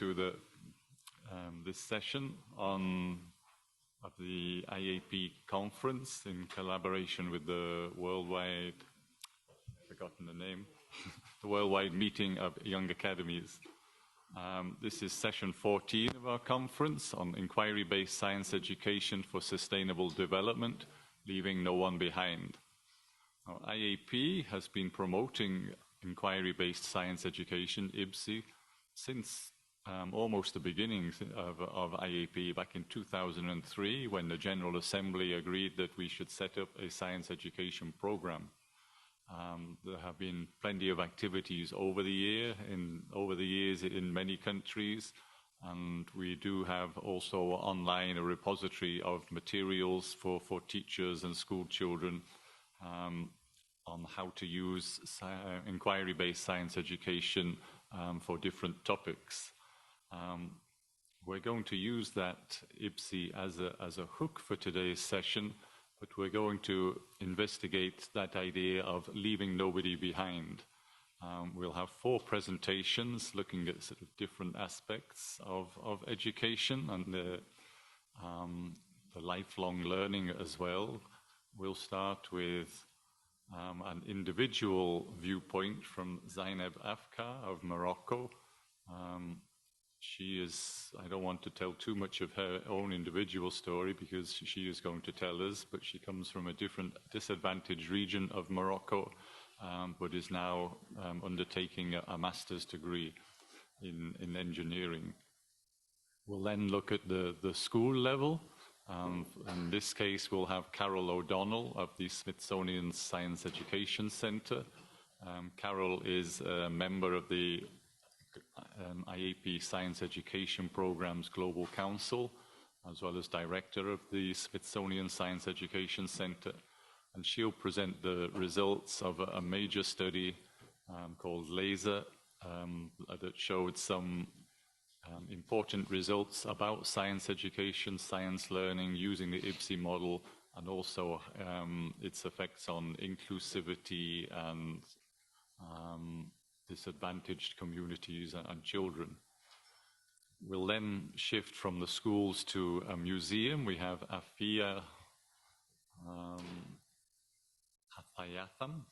to this session of the IAP conference in collaboration with the worldwide, I've forgotten the name, the Worldwide Meeting of Young Academies. This is session 14 of our conference on inquiry-based science education for sustainable development, leaving no one behind. Now, IAP has been promoting inquiry-based science education, IBSI, since almost the beginnings of IAP back in 2003, when the General Assembly agreed that we should set up a science education program. There have been plenty of activities over the years in many countries, and we do have also online a repository of materials for teachers and school children on how to use inquiry-based science education for different topics. We're going to use that IBSI as a hook for today's session, but we're going to investigate that idea of leaving nobody behind. We'll have 4 presentations looking at sort of different aspects of education and the lifelong learning as well. We'll start with an individual viewpoint from Zaineb Afkhkhar of Morocco. She is, I don't want to tell too much of her own individual story because she is going to tell us, but she comes from a different disadvantaged region of Morocco, but is now undertaking a master's degree in engineering. We'll then look at the school level. In this case, we'll have Carol O'Donnell of the Smithsonian Science Education Center. Carol is a member of the IAP Science Education Programs Global Council, as well as director of the Smithsonian Science Education Center. And she'll present the results of a major study called LASER that showed some important results about science education, science learning using the IBSI model, and also its effects on inclusivity and disadvantaged communities and children. We'll then shift from the schools to a museum. We have Aphiya Hathayatham.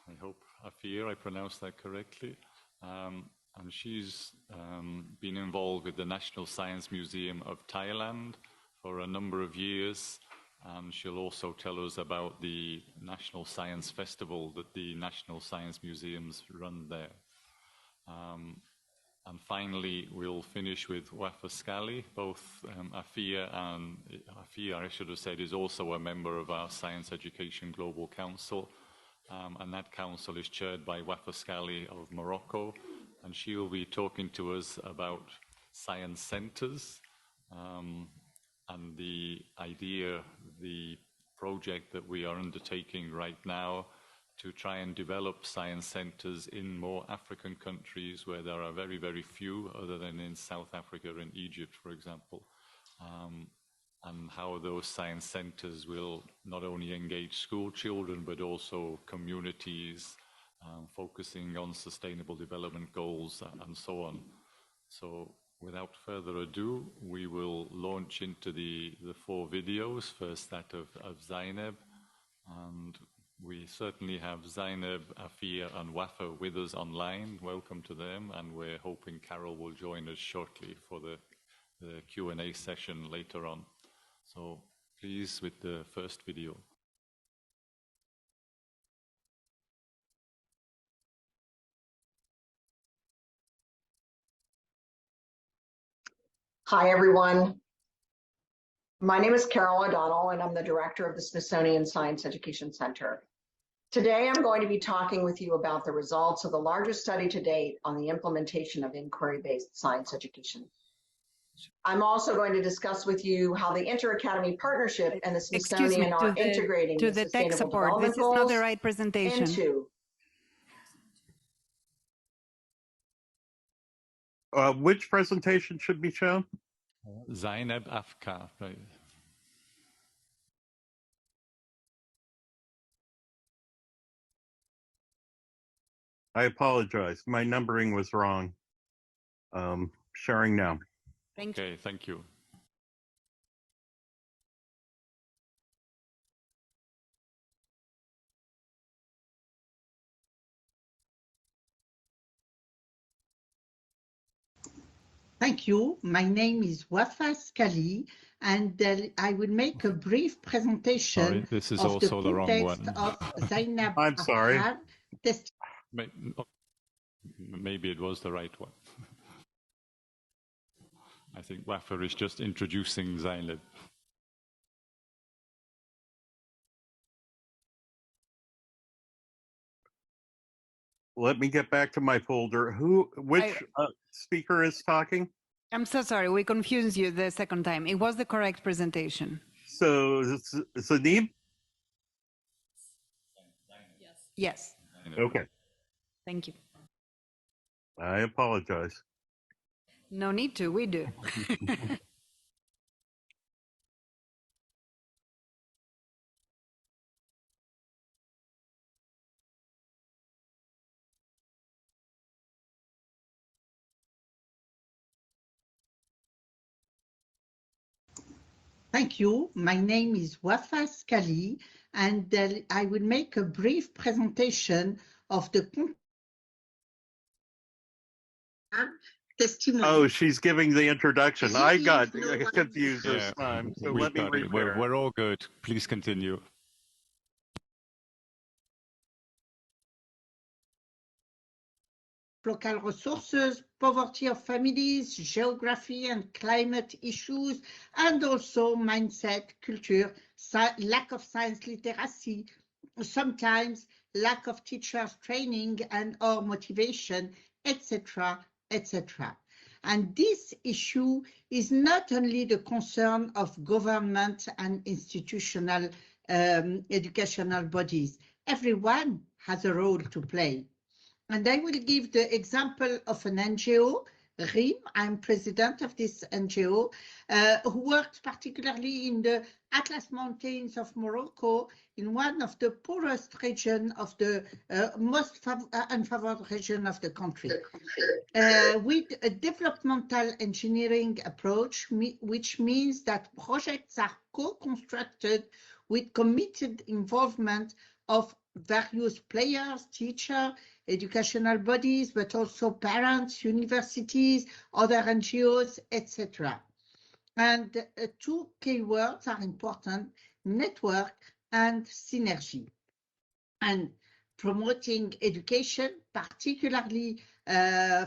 I hope, Aphiya, I pronounced that correctly. And she's been involved with the National Science Museum of Thailand for a number of years. And she'll also tell us about the National Science Festival that the National Science Museums run there. And finally, we'll finish with Wafa Skalli. Both Aphiya and Aphiya, I should have said, is also a member of our Science Education Global Council. And that council is chaired by Wafa Skalli of Morocco. And she will be talking to us about science centers and the idea, the project that we are undertaking right now to try and develop science centers in more African countries where there are very, very few, other than in South Africa and Egypt, for example, and how those science centers will not only engage school children, but also communities, focusing on sustainable development goals and so on. So without further ado, we will launch into the 4 videos. First, that of Zaineb, and we certainly have Zaineb, Aphiya, and Wafa with us online. Welcome to them, and we're hoping Carol will join us shortly for the Q&A session later on. So please, with the first video. Hi, everyone. My name is Carol O'Donnell, and I'm the director of the Smithsonian Science Education Center. Today, I'm going to be talking with you about the results of the largest study to date on the implementation of inquiry-based science education. I'm also going to discuss with you how the InterAcademy partnership and the Smithsonian are integrating the tech support. This is not the right presentation. Which presentation should be shown? Zaineb Afkhkhar. Right. I apologize. My numbering was wrong. Sharing now. Thank you. Okay, thank you. Thank you. My name is Wafa Skalli, and I will make a brief presentation Sorry, this is of also the wrong context one. of Zaineb I'm sorry. Afkhkhar Maybe it was the right one. I think Wafa is just introducing Zaineb. Let me get back to my folder. Which speaker is talking? I'm so sorry, we confused you the second time. It was the correct presentation. So, Zaineb? Yes. Okay. Thank you. I apologize. No need to, we do. Thank you. My name is Wafa Skalli, and I will make a brief presentation of the testimony. Oh, she's giving the introduction. I got confused this Yeah, time, so we let me got it. repair. We're all good. Please continue. Local resources, poverty of families, geography and climate issues, and also mindset, culture, lack of science literacy, sometimes lack of teachers training and or motivation, etc., etc. And this issue is not only the concern of government and institutional educational bodies. Everyone has a role to play. And I will give the example of an NGO, RIM. I'm president of this NGO, who works particularly in the Atlas Mountains of Morocco, in one of the poorest regions of the most unfavored region of the country. With a developmental engineering approach, which means that projects are co-constructed with committed involvement of various players, teachers, educational bodies, but also parents, universities, other NGOs, etc. And two keywords are important: network and synergy. And promoting education, particularly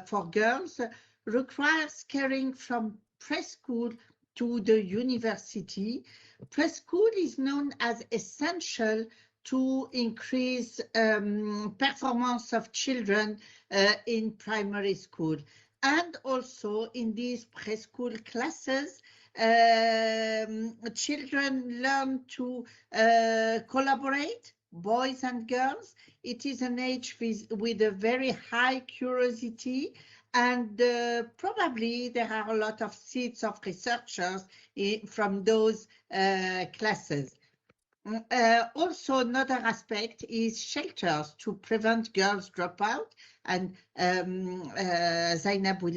for girls, requires caring from preschool to the university. Preschool is known as essential to increase performance of children in primary school. And also in these preschool classes, children learn to collaborate, boys and girls. It is an age with a very high curiosity, and probably there are a lot of seeds of researchers from those classes. Also, another aspect is shelters to prevent girls dropout, and Zainab will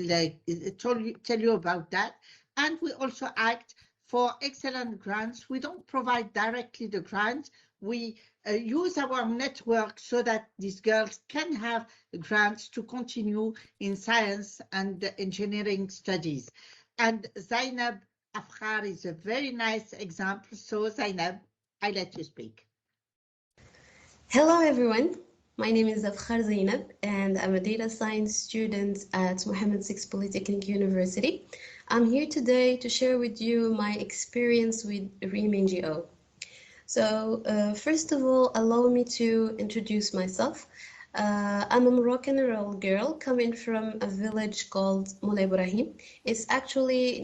tell you about that. And we also act for excellent grants. We don't provide directly the grants. We use our network so that these girls can have grants to continue in science and engineering studies. And Zaineb Afkhkhar is a very nice example. So Zaineb, I let you speak. Hello, everyone. My name is Afkhkhar Zaineb, and I'm a data science student at Mohammed VI Polytechnic University. I'm here today to share with you my experience with RIM NGO. So first of all, allow me to introduce myself. I'm a Moroccan rural girl coming from a village called Moulay Ibrahim. It's actually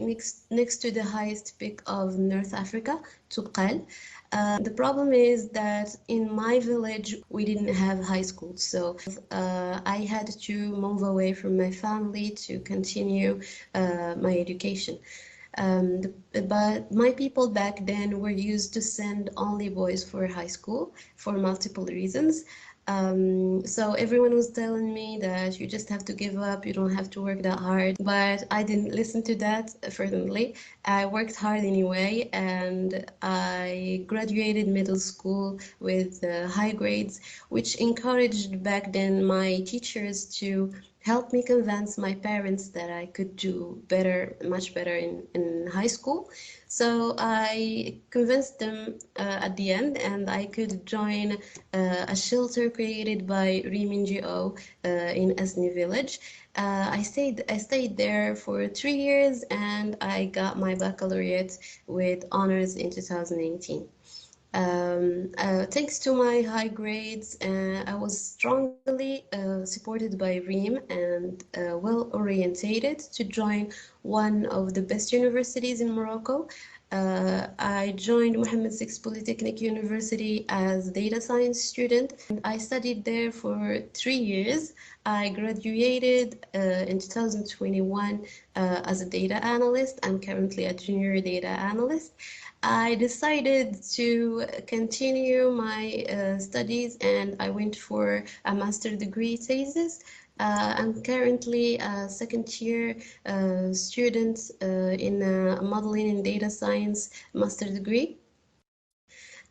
next to the highest peak of North Africa, Toubkal. The problem is that in my village, we didn't have high school. So I had to move away from my family to continue my education. But my people back then were used to send only boys for high school for multiple reasons. So everyone was telling me that you just have to give up, you don't have to work that hard. But I didn't listen to that, certainly. I worked hard anyway, and I graduated middle school with high grades, which encouraged back then my teachers to help me convince my parents that I could do better, much better in high school. So I convinced them at the end, and I could join a shelter created by Reem NGO in Asni village. I stayed there for 3 years, and I got my baccalaureate with honors in 2018. Thanks to my high grades, I was strongly supported by Reem and well orientated to join one of the best universities in Morocco. I joined Mohammed VI Polytechnic University as a data science student, and I studied there for 3 years. I graduated in 2021 as a data analyst. I'm currently a junior data analyst. I decided to continue my studies, and I went for a master's degree thesis. I'm currently a second-year student in a modeling and data science master's degree.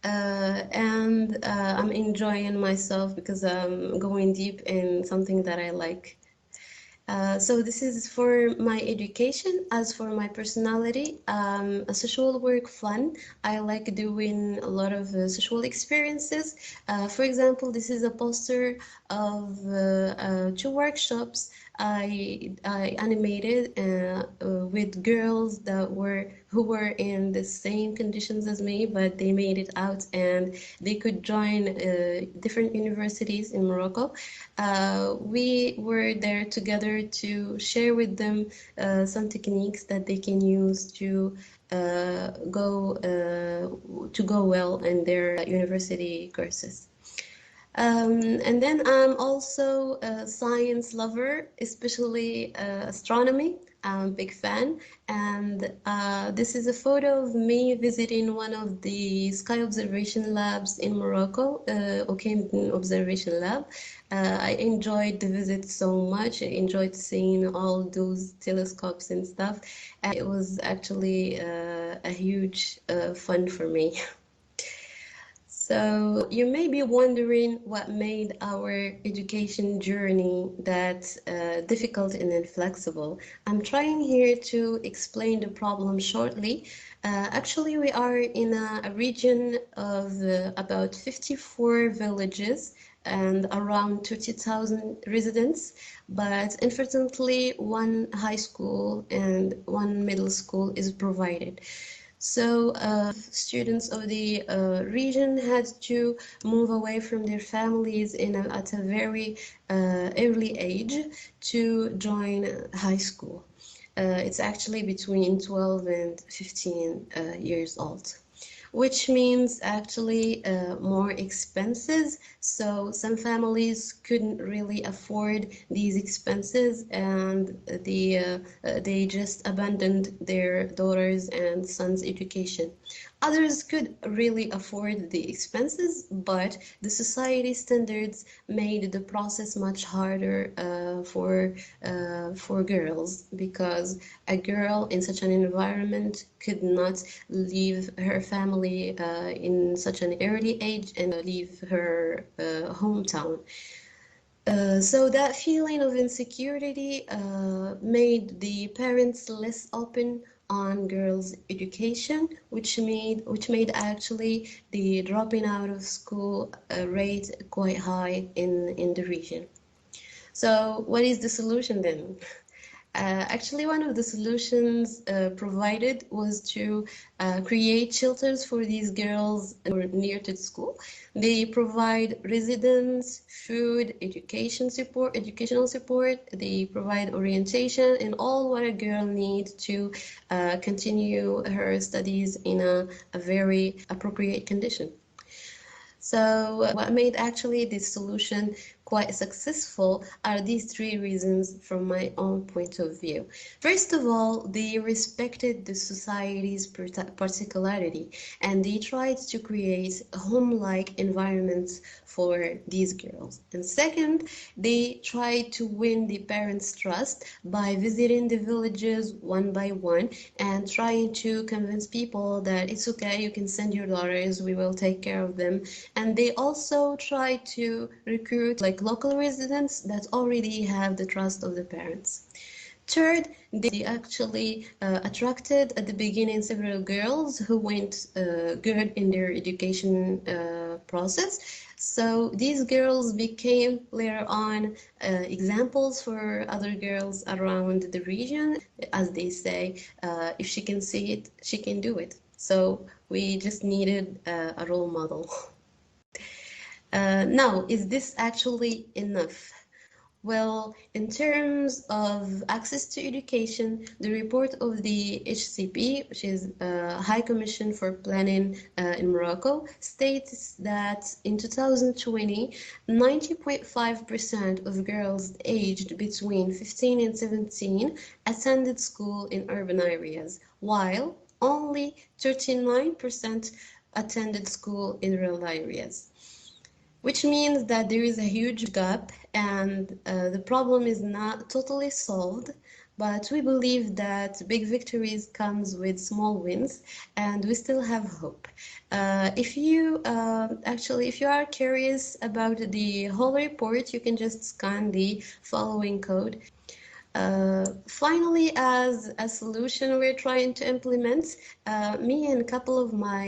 And I'm enjoying myself because I'm going deep in something that I like. So this is for my education. As for my personality, a social work fun. I like doing a lot of social experiences. For example, this is a poster of 2 workshops I animated with girls who were in the same conditions as me, but they made it out and they could join different universities in Morocco. We were there together to share with them some techniques that they can use to go well in their university courses. And then I'm also a science lover, especially astronomy. I'm a big fan, and this is a photo of me visiting one of the sky observation labs in Morocco, Okem Observation Lab. I enjoyed the visit so much. I enjoyed seeing all those telescopes and stuff. And it was actually a huge fun for me. So you may be wondering what made our education journey that difficult and inflexible. I'm trying here to explain the problem shortly. Actually, we are in a region of about 54 villages and around 30,000 residents, but unfortunately, 1 high school and 1 middle school is provided. So students of the region had to move away from their families at a very early age to join high school. It's actually between 12 and 15 years old, which means actually more expenses. So some families couldn't really afford these expenses, and they just abandoned their daughters and sons' education. Others could really afford the expenses, but the society standards made the process much harder for girls, because a girl in such an environment could not leave her family in such an early age and leave her hometown. So that feeling of insecurity made the parents less open on girls' education, which made actually the dropping out of school rate quite high in the region. So what is the solution then? Actually, one of the solutions provided was to create shelters for these girls who are near to the school. They provide residence, food, educational support. They provide orientation and all what a girl needs to continue her studies in a very appropriate condition. So what made actually this solution quite successful are these three reasons from my own point of view. First of all, they respected the society's particularity and they tried to create a home-like environment for these girls. And second, they tried to win the parents' trust by visiting the villages one by one and trying to convince people that it's okay, you can send your daughters, we will take care of them. And they also tried to recruit like local residents that already have the trust of the parents. Third, they actually attracted at the beginning several girls who went good in their education process. So these girls became later on examples for other girls around the region. As they say, if she can see it, she can do it. So we just needed a role model. Now, is this actually enough? Well, in terms of access to education, the report of the HCP, which is High Commission for Planning in Morocco, states that in 2020, 90.5% of girls aged between 15 and 17 attended school in urban areas, while only 39% attended school in rural areas. Which means that there is a huge gap and the problem is not totally solved, but we believe that big victories comes with small wins and we still have hope. If you are curious about the whole report, you can just scan the following code. Finally, as a solution we're trying to implement, me and a couple of my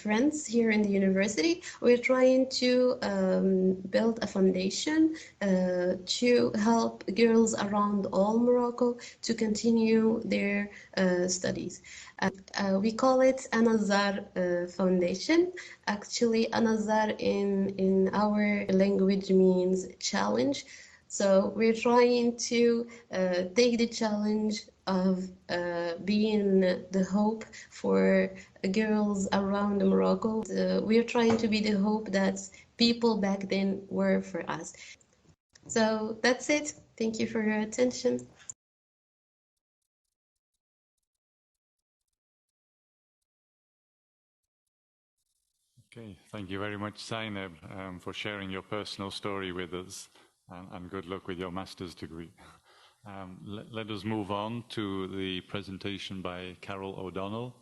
friends here in the university, we're trying to build a foundation to help girls around all Morocco to continue their studies. We call it Anazar Foundation. Actually, Anazar in our language means challenge. So we're trying to take the challenge of being the hope for girls around Morocco. We're trying to be the hope that people back then were for us. So that's it. Thank you for your attention. Okay, thank you very much, Zaineb, for sharing your personal story with us. And good luck with your master's degree. Let us move on to the presentation by Carol O'Donnell.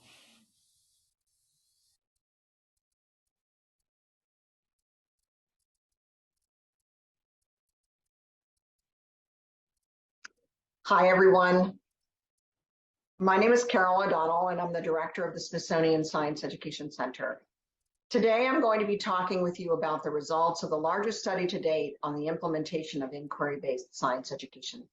Hi, everyone. My name is Carol O'Donnell, and I'm the director of the Smithsonian Science Education Center. Today, I'm going to be talking with you about the results of the largest study to date on the implementation of inquiry-based science education.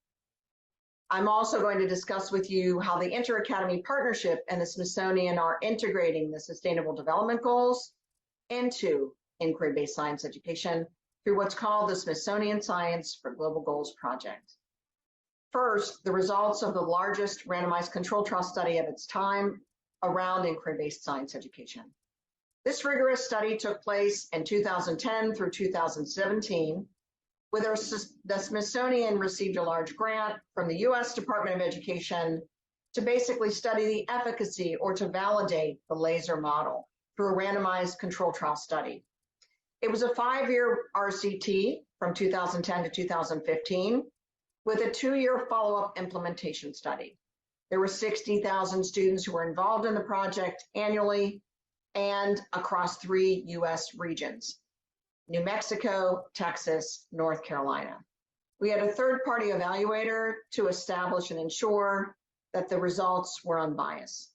I'm also going to discuss with you how the InterAcademy partnership and the Smithsonian are integrating the Sustainable Development Goals into inquiry-based science education through what's called the Smithsonian Science for Global Goals project. First, the results of the largest randomized controlled trial study of its time around inquiry-based science education. This rigorous study took place in 2010 through 2017, where the Smithsonian received a large grant from the US Department of Education to basically study the efficacy or to validate the laser model through a randomized controlled trial study. It was a 5-year RCT from 2010 to 2015 with a 2-year follow-up implementation study. There were 60,000 students who were involved in the project annually and across 3 US regions: New Mexico, Texas, North Carolina. We had a third-party evaluator to establish and ensure that the results were unbiased.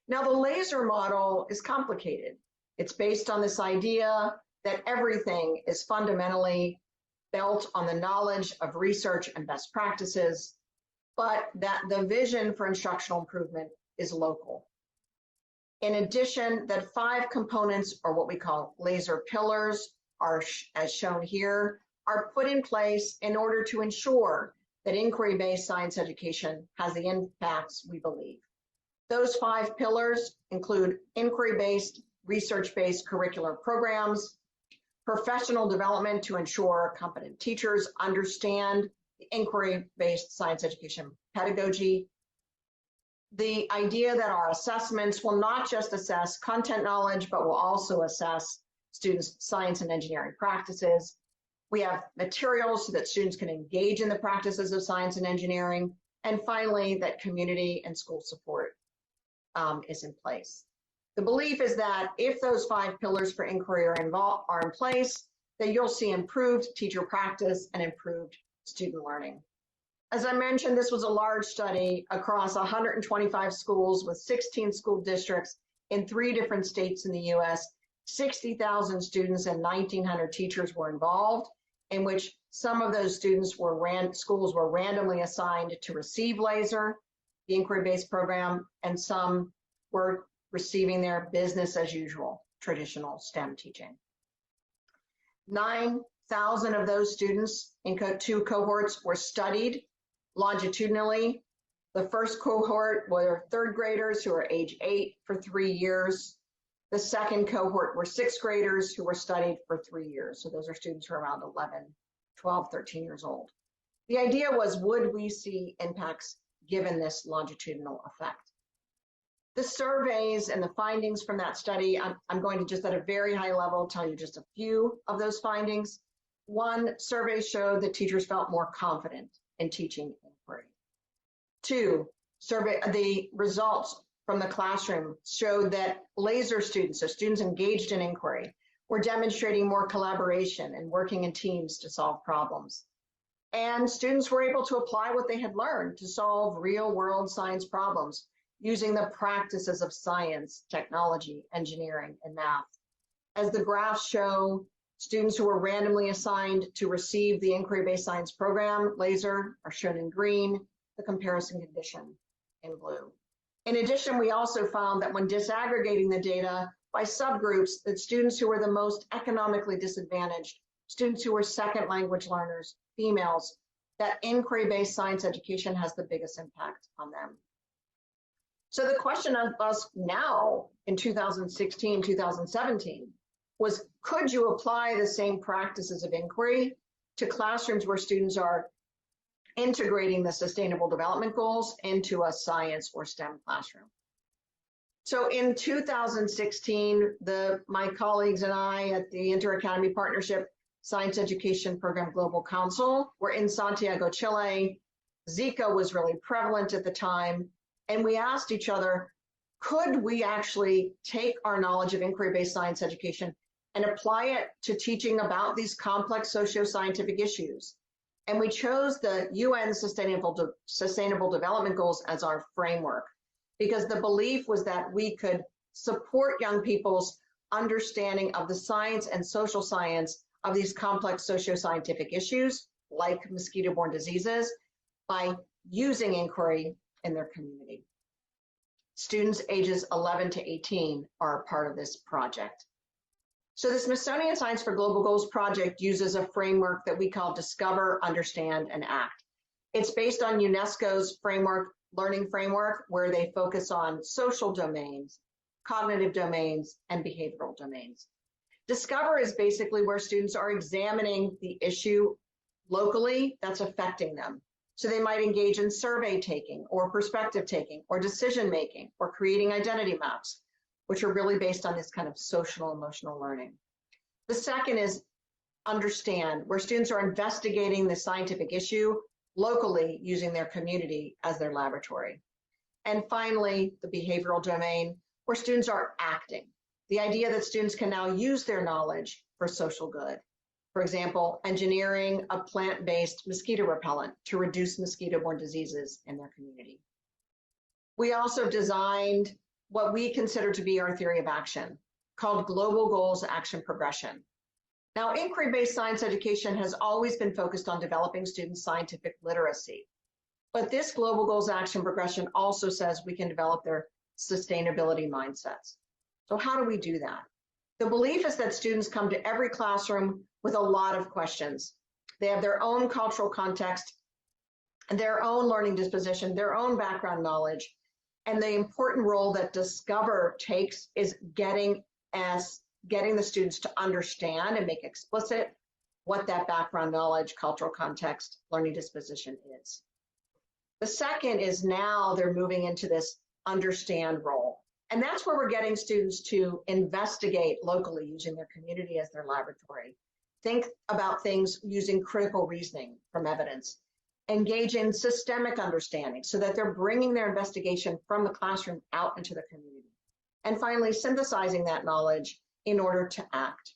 Now, the laser model is complicated. It's based on this idea that everything is fundamentally built on the knowledge of research and best practices, but that the vision for instructional improvement is local. In addition, that 5 components, or what we call laser pillars, are, as shown here, are put in place in order to ensure that inquiry-based science education has the impacts we believe. Those 5 pillars include inquiry-based, research-based curricular programs, professional development to ensure competent teachers understand the inquiry-based science education pedagogy, the idea that our assessments will not just assess content knowledge, but will also assess students' science and engineering practices. We have materials so that students can engage in the practices of science and engineering. And finally, that community and school support is in place. The belief is that if those 5 pillars for inquiry are in place, then you'll see improved teacher practice and improved student learning. As I mentioned, this was a large study across 125 schools with 16 school districts in 3 different states in the US. 60,000 students and 1,900 teachers were involved, in which some of those schools were randomly assigned to receive LASER, the inquiry-based program, and some were receiving their business as usual, traditional STEM teaching. 9,000 of those students in 2 cohorts were studied longitudinally. The first cohort were 3rd graders who are age 8 for 3 years. The second cohort were 6th graders who were studied for 3 years. So those are students who are around 11, 12, 13 years old. The idea was, would we see impacts given this longitudinal effect? The surveys and the findings from that study, I'm going to just at a very high level tell you just a few of those findings. 1, surveys showed that teachers felt more confident in teaching inquiry. 2, the results from the classroom showed that LASER students, so students engaged in inquiry, were demonstrating more collaboration and working in teams to solve problems. And students were able to apply what they had learned to solve real-world science problems using the practices of science, technology, engineering, and math. As the graphs show, students who were randomly assigned to receive the inquiry-based science program, LASER, are shown in green, the comparison condition in blue. In addition, we also found that when disaggregating the data by subgroups, that students who were the most economically disadvantaged, students who were second language learners, females, that inquiry-based science education has the biggest impact on them. So the question of us now in 2016, 2017 was, could you apply the same practices of inquiry to classrooms where students are integrating the Sustainable Development Goals into a science or STEM classroom? So in 2016, my colleagues and I at the InterAcademy Partnership Science Education Program Global Council were in Santiago, Chile. Zika was really prevalent at the time. And we asked each other, could we actually take our knowledge of inquiry-based science education and apply it to teaching about these complex socio-scientific issues? And we chose the UN Sustainable Development Goals as our framework, because the belief was that we could support young people's understanding of the science and social science of these complex socio-scientific issues, like mosquito-borne diseases, by using inquiry in their community. Students ages 11 to 18 are a part of this project. So the Smithsonian Science for Global Goals project uses a framework that we call Discover, Understand, and Act. It's based on UNESCO's learning framework, where they focus on social domains, cognitive domains, and behavioral domains. Discover is basically where students are examining the issue locally that's affecting them. So they might engage in survey taking or perspective taking or decision making or creating identity maps, which are really based on this kind of social emotional learning. The second is understand, where students are investigating the scientific issue locally using their community as their laboratory. And finally, the behavioral domain, where students are acting. The idea that students can now use their knowledge for social good. For example, engineering a plant-based mosquito repellent to reduce mosquito-borne diseases in their community. We also designed what we consider to be our theory of action, called Global Goals Action Progression. Now, inquiry-based science education has always been focused on developing students' scientific literacy. But this Global Goals Action Progression also says we can develop their sustainability mindsets. So how do we do that? The belief is that students come to every classroom with a lot of questions. They have their own cultural context, their own learning disposition, their own background knowledge. And the important role that Discover takes is getting as getting the students to understand and make explicit what that background knowledge, cultural context, learning disposition is. The second is now they're moving into this understand role. And that's where we're getting students to investigate locally using their community as their laboratory. Think about things using critical reasoning from evidence. Engage in systemic understanding so that they're bringing their investigation from the classroom out into the community. And finally, synthesizing that knowledge in order to act.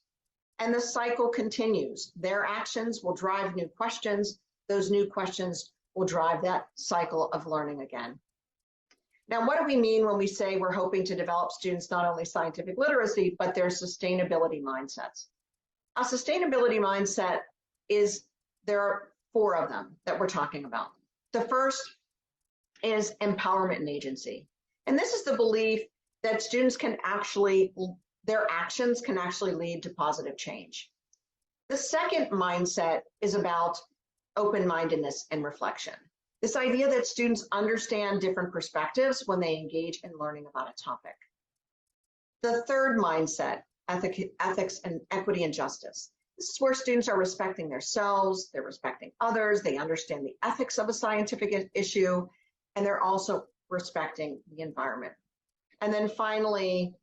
And the cycle continues. Their actions will drive new questions. Those new questions will drive that cycle of learning again. Now, what do we mean when we say we're hoping to develop students not only scientific literacy, but their sustainability mindsets? A sustainability mindset is, there are 4 of them that we're talking about. The first is empowerment and agency. And this is the belief that students can actually, their actions can actually lead to positive change. The second mindset is about open-mindedness and reflection. This idea that students understand different perspectives when they engage in learning about a topic. The third mindset, ethics and equity and justice. This is where students are respecting themselves, they're respecting others, they understand the ethics of a scientific issue, and they're also respecting the environment. And then finally,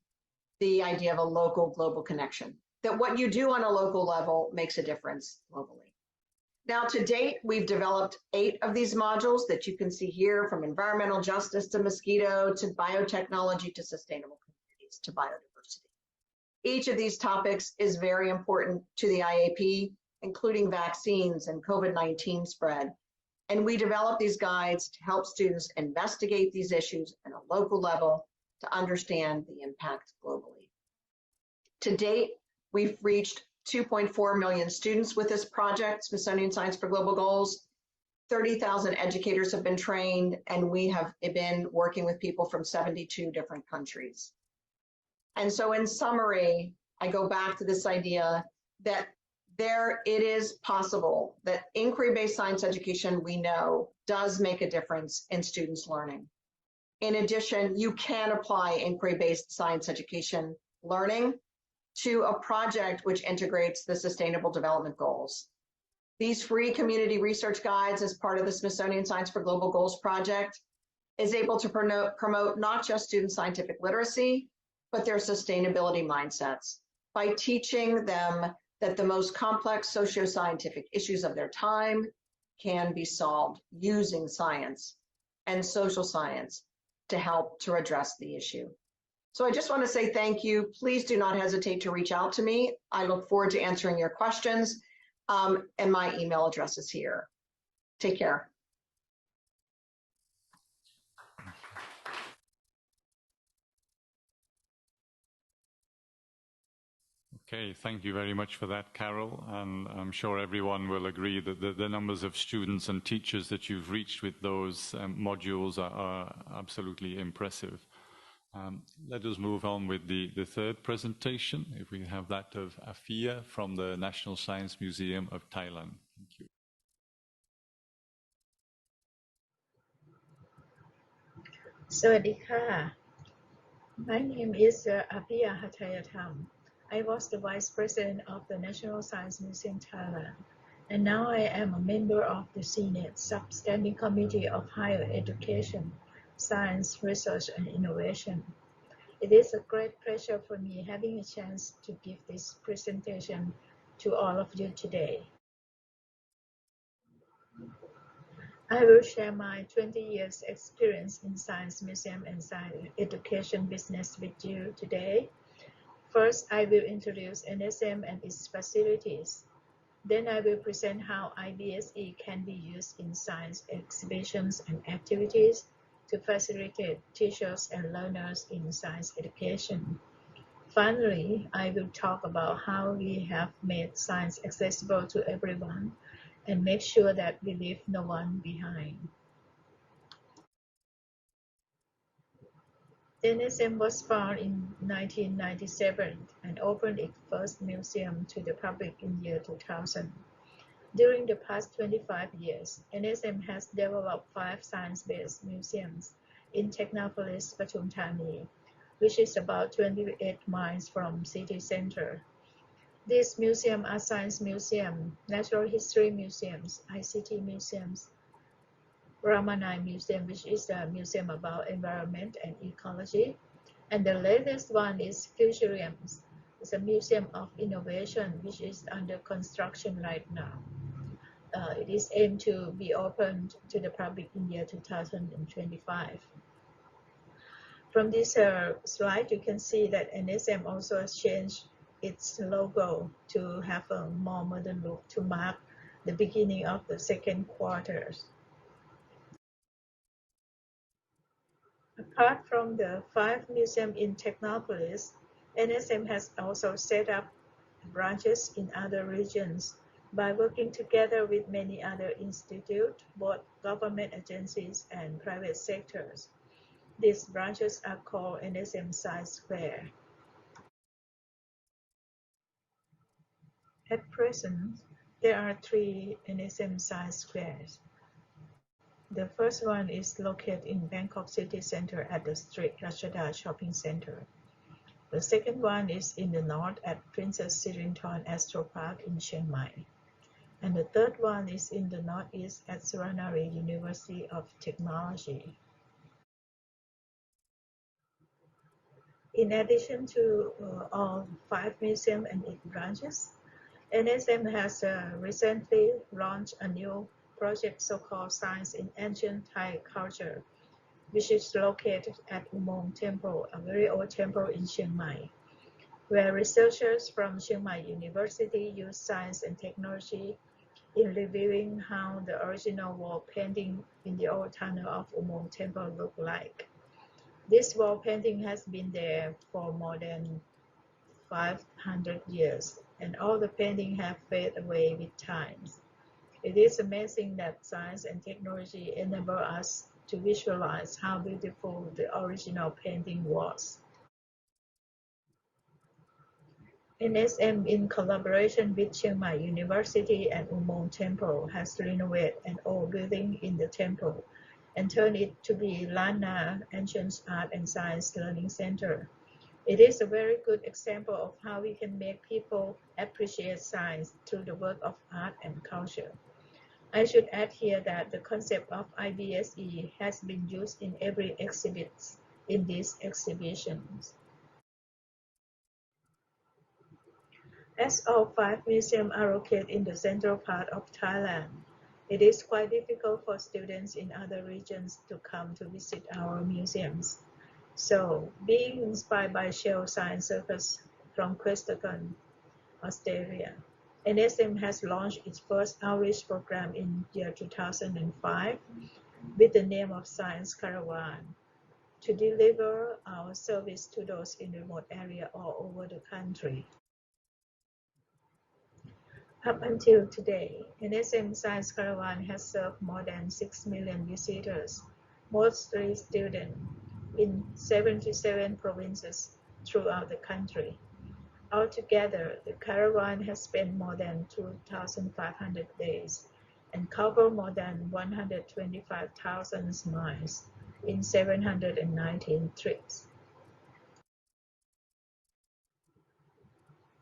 the idea of a local global connection, that what you do on a local level makes a difference globally. Now, to date, we've developed 8 of these modules that you can see here, from environmental justice to mosquito, to biotechnology, to sustainable communities, to biodiversity. Each of these topics is very important to the IAP, including vaccines and COVID-19 spread. And we develop these guides to help students investigate these issues at a local level to understand the impact globally. To date, we've reached 2.4 million students with this project, Smithsonian Science for Global Goals. 30,000 educators have been trained, and we have been working with people from 72 different countries. And so in summary, I go back to this idea that it is possible that inquiry-based science education, we know, does make a difference in students' learning. In addition, you can apply inquiry-based science education learning to a project which integrates the Sustainable Development Goals. These free community research guides, as part of the Smithsonian Science for Global Goals project, is able to promote not just student scientific literacy, but their sustainability mindsets by teaching them that the most complex socio-scientific issues of their time can be solved using science and social science to help to address the issue. So I just want to say thank you. Please do not hesitate to reach out to me. I look forward to answering your questions, and my email address is here. Take care. Okay, thank you very much for that, Carol. And I'm sure everyone will agree that the numbers of students and teachers that you've reached with those modules are absolutely impressive. Let us move on with the third presentation, if we have that of Aphiya from the National Science Museum of Thailand. Thank you. Sawadee ka. My name is Aphiya Hathayatham. I was the Vice President of the National Science Museum Thailand, and now I am a member of the Senate Substanding Committee of Higher Education, Science, Research and Innovation. It is a great pleasure for me having a chance to give this presentation to all of you today. I will share my 20 years experience in science museum and science education business with you today. First, I will introduce NSM and its facilities. Then I will present how IBSE can be used in science exhibitions and activities to facilitate teachers and learners in science education. Finally, I will talk about how we have made science accessible to everyone and make sure that we leave no one behind. NSM was founded in 1997 and opened its first museum to the public in year 2000. During the past 25 years, NSM has developed 5 science-based museums in Technopolis, Pathum Thani, which is about 28 miles from city center. These museums are science museums, natural history museums, ICT museums, Ramanai Museum, which is a museum about environment and ecology. And the latest one is Futurium. It's a museum of innovation, which is under construction right now. It is aimed to be opened to the public in year 2025. From this slide, you can see that NSM also has changed its logo to have a more modern look to mark the beginning of the second quarter. Apart from the 5 museums in Technopolis, NSM has also set up branches in other regions by working together with many other institutes, both government agencies and private sectors. These branches are called NSM Science Square. At present, there are 3 NSM Science Squares. The first one is located in Bangkok City Center at the Street Rashada Shopping Center. The second one is in the north at Princess Sirinthorn Astro Park in Chiang Mai. And the third one is in the northeast at Suvarnabhumi University of Technology. In addition to all 5 museums and 8 branches, NSM has recently launched a new project so-called Science in Ancient Thai Culture, which is located at Umong Temple, a very old temple in Chiang Mai, where researchers from Chiang Mai University use science and technology in reviewing how the original wall painting in the old tunnel of Umong Temple looked like. This wall painting has been there for more than 500 years, and all the painting have faded away with time. It is amazing that science and technology enable us to visualize how beautiful the original painting was. NSM, in collaboration with Chiang Mai University and Umong Temple, has renovated an old building in the temple and turned it to be Lana Ancient Art and Science Learning Center. It is a very good example of how we can make people appreciate science through the work of art and culture. I should add here that the concept of IBSE has been used in every exhibit in these exhibitions. As all 5 museums are located in the central part of Thailand, it is quite difficult for students in other regions to come to visit our museums. So, being inspired by Shell Science Circus from Questacon, Australia, NSM has launched its first outreach program in year 2005 with the name of Science Caravan to deliver our service to those in remote areas all over the country. Up until today, NSM Science Caravan has served more than 6 million visitors, mostly students, in 77 provinces throughout the country. Altogether, the caravan has spent more than 2,500 days and covered more than 125,000 miles in 719 trips.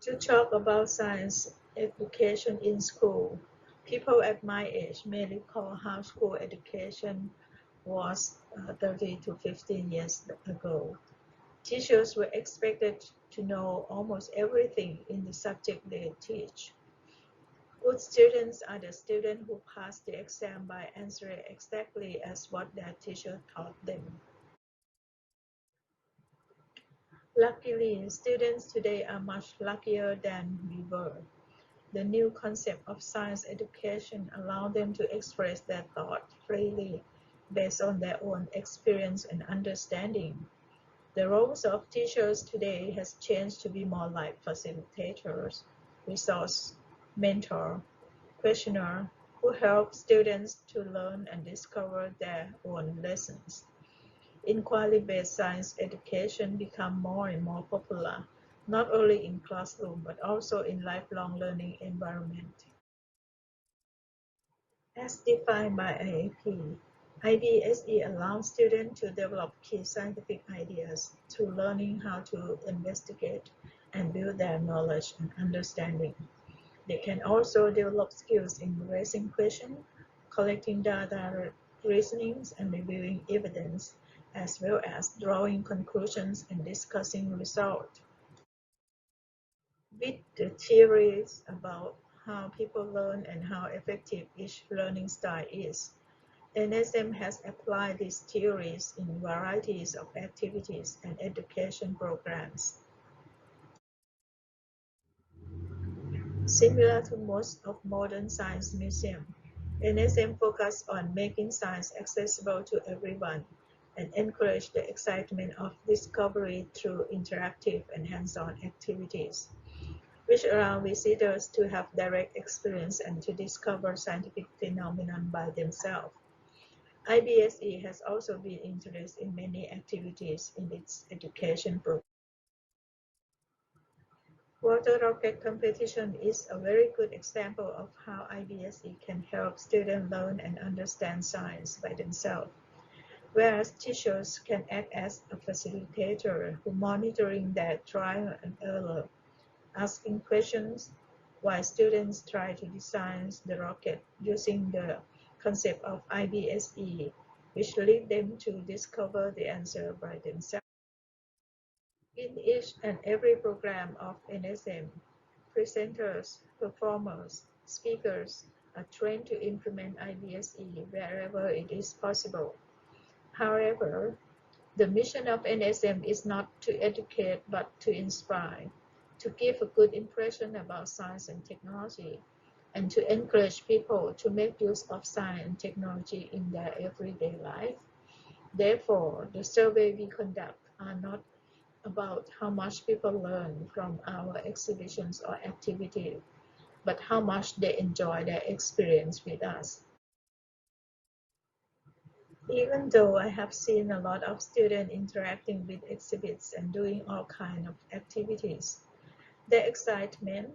To talk about science education in school, people at my age may recall how school education was 30 to 15 years ago. Teachers were expected to know almost everything in the subject they teach. Good students are the students who pass the exam by answering exactly as what their teacher taught them. Luckily, students today are much luckier than we were. The new concept of science education allows them to express their thoughts freely based on their own experience and understanding. The roles of teachers today has changed to be more like facilitators, resource, mentor, questioner, who help students to learn and discover their own lessons. Inquiry-based science education become more and more popular, not only in classroom, but also in lifelong learning environment. As defined by IAP, IBSE allows students to develop key scientific ideas through learning how to investigate and build their knowledge and understanding. They can also develop skills in raising questions, collecting data, reasonings, and reviewing evidence, as well as drawing conclusions and discussing results. With the theories about how people learn and how effective each learning style is, NSM has applied these theories in varieties of activities and education programs. Similar to most of modern science museums, NSM focuses on making science accessible to everyone and encourage the excitement of discovery through interactive and hands-on activities, which allow visitors to have direct experience and to discover scientific phenomena by themselves. IBSE has also been interested in many activities in its education program. Water rocket competition is a very good example of how IBSE can help students learn and understand science by themselves, whereas teachers can act as a facilitator who monitoring their trial and error, asking questions while students try to design the rocket using the concept of IBSE, which lead them to discover the answer by themselves. In each and every program of NSM, presenters, performers, speakers are trained to implement IBSE wherever it is possible. However, the mission of NSM is not to educate but to inspire, to give a good impression about science and technology, and to encourage people to make use of science and technology in their everyday life. Therefore, the survey we conduct are not about how much people learn from our exhibitions or activities, but how much they enjoy their experience with us. Even though I have seen a lot of students interacting with exhibits and doing all kinds of activities, their excitement,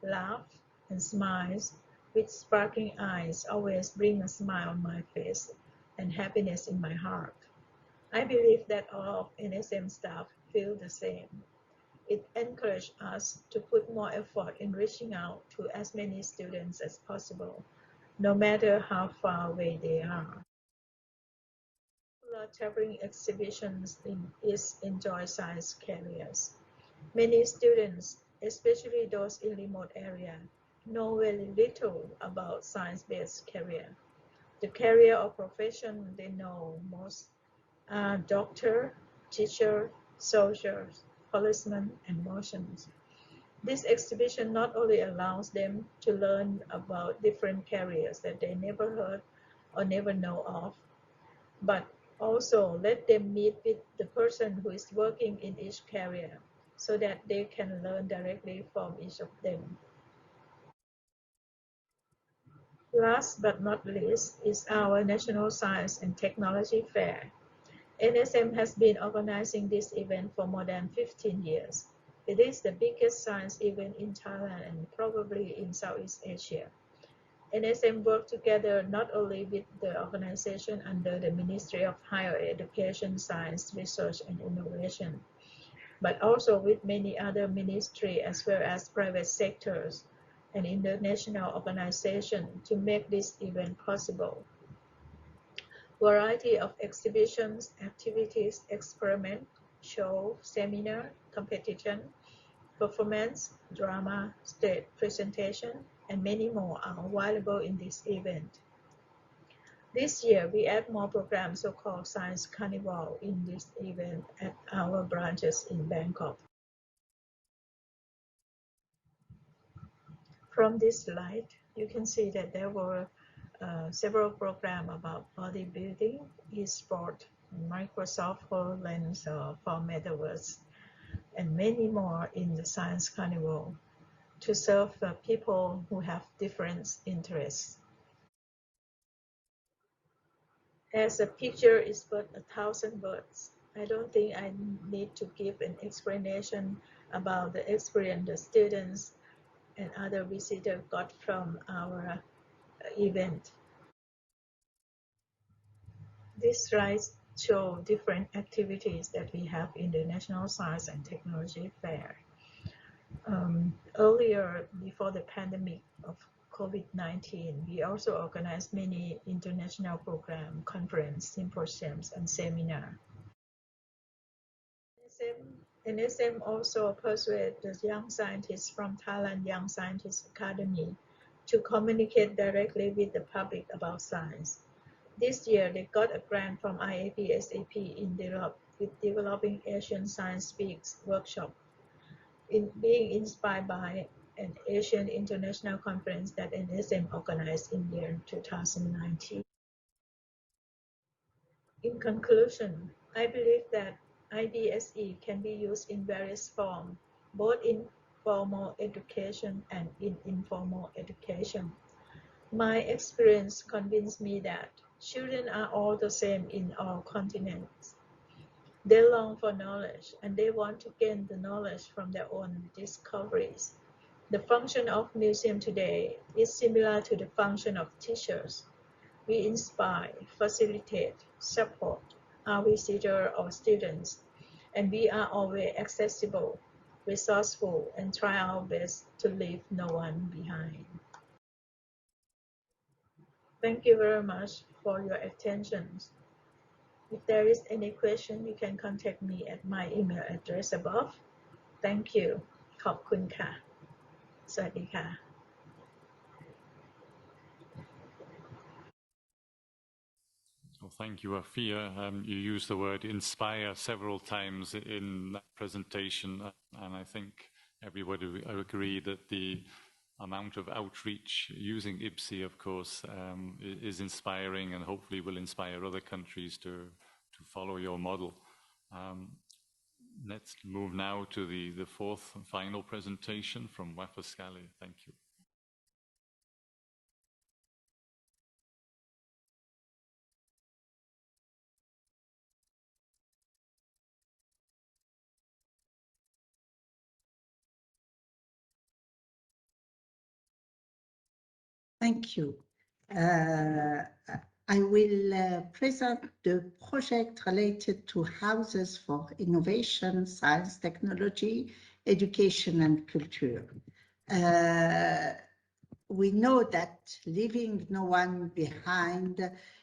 laugh, and smiles with sparkling eyes always bring a smile on my face and happiness in my heart. I believe that all of NSM staff feel the same. It encourages us to put more effort in reaching out to as many students as possible, no matter how far away they are. Traveling exhibitions is enjoy science careers. Many students, especially those in remote areas, know very little about science-based career. The career or profession they know most are doctor, teacher, soldiers, policemen, and merchants. This exhibition not only allows them to learn about different careers that they never heard or never know of, but also let them meet with the person who is working in each career so that they can learn directly from each of them. Last but not least is our National Science and Technology Fair. NSM has been organizing this event for more than 15 years. It is the biggest science event in Thailand and probably in Southeast Asia. NSM works together not only with the organization under the Ministry of Higher Education, Science, Research and Innovation, but also with many other ministries as well as private sectors and international organizations to make this event possible. Variety of exhibitions, activities, experiment, show, seminar, competition, performance, drama, stage presentation, and many more are available in this event. This year, we add more programs so-called Science Carnival in this event at our branches in Bangkok. From this slide, you can see that there were several programs about bodybuilding, e-sport, Microsoft HoloLens for Metaverse, and many more in the Science Carnival to serve people who have different interests. As a picture is worth 1,000 words, I don't think I need to give an explanation about the experience the students and other visitors got from our event. These slides show different activities that we have in the National Science and Technology Fair. Earlier, before the pandemic of COVID-19, we also organized many international programs, conferences, symposiums, and seminars. NSM also persuaded the young scientists from Thailand Young Scientists Academy to communicate directly with the public about science. This year, they got a grant from IAP-SAP in developing Asian Science Speaks workshop, being inspired by an Asian International Conference that NSM organized in year 2019. In conclusion, I believe that IBSE can be used in various forms, both in formal education and in informal education. My experience convinced me that children are all the same in all continents. They long for knowledge and they want to gain the knowledge from their own discoveries. The function of museum today is similar to the function of teachers. We inspire, facilitate, support our visitor or students, and we are always accessible, resourceful, and try our best to leave no one behind. Thank you very much for your attention. If there is any question, you can contact me at my email address above. Thank you. ขอบคุณค่ะ สวัสดีค่ะ Well, thank you, Aphiya. You used the word inspire several times in that presentation, and I think everybody would agree that the amount of outreach using IBSE, of course, is inspiring and hopefully will inspire other countries to follow your model. Let's move now to the fourth and final presentation from Wafa Skalli. Thank you. Thank you. I will present the project related to houses for innovation, science, technology, education, and culture. We know that leaving no one behind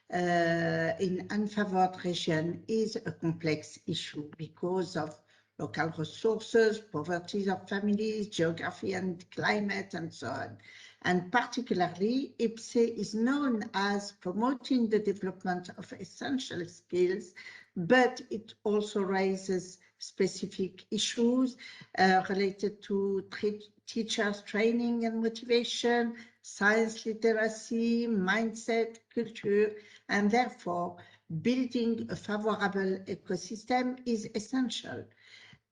in unfavored region is a complex issue because of local resources, poverty of families, geography and climate, and so on. And particularly, IBSE is known as promoting the development of essential skills, but it also raises specific issues related to teachers' training and motivation, science literacy, mindset, culture, and therefore building a favorable ecosystem is essential.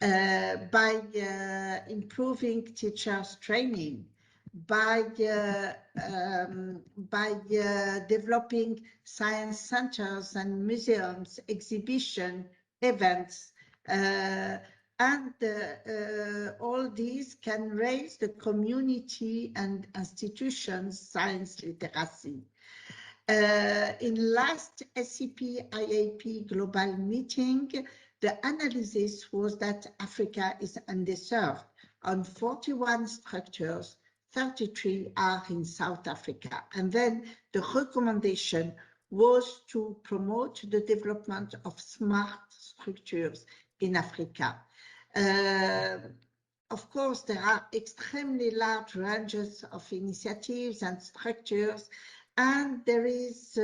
By improving teachers' training, by developing science centers and museums, exhibition, events, and all these can raise the community and institutions' science literacy. In last SCP-IAP global meeting, the analysis was that Africa is underserved. On 41 structures, 33 are in South Africa. And then the recommendation was to promote the development of smart structures in Africa. Of course, there are extremely large ranges of initiatives and structures, and there is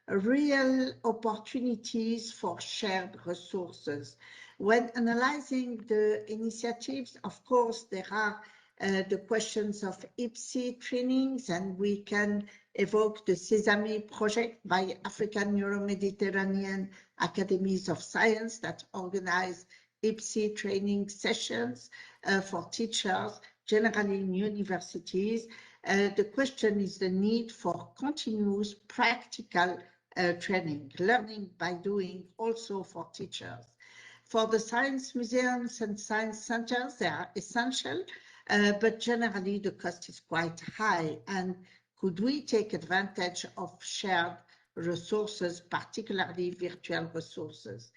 real opportunities for shared resources. When analyzing the initiatives, of course, there are the questions of IBSE trainings, and we can evoke the Sesame project by African Euro-Mediterranean Academies of Science that organize IBSE training sessions for teachers, generally in universities. The question is the need for continuous practical training, learning by doing also for teachers. For the science museums and science centers, they are essential, but generally the cost is quite high. And could we take advantage of shared resources, particularly virtual resources.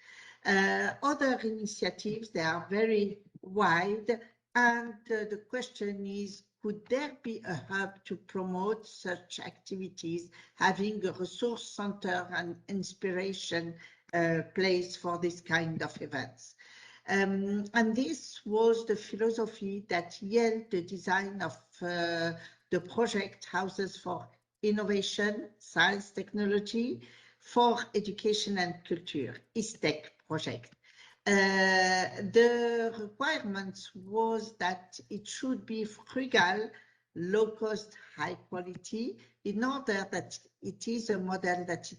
Other initiatives, they are very wide, and the question is, could there be a hub to promote such activities, having a resource center and inspiration place for this kind of events? And this was the philosophy that yielded the design of the project Houses for Innovation, Science, Technology for Education and Culture, ISTEC project. The requirements was that it should be frugal, low cost, high quality, in order that it is a model that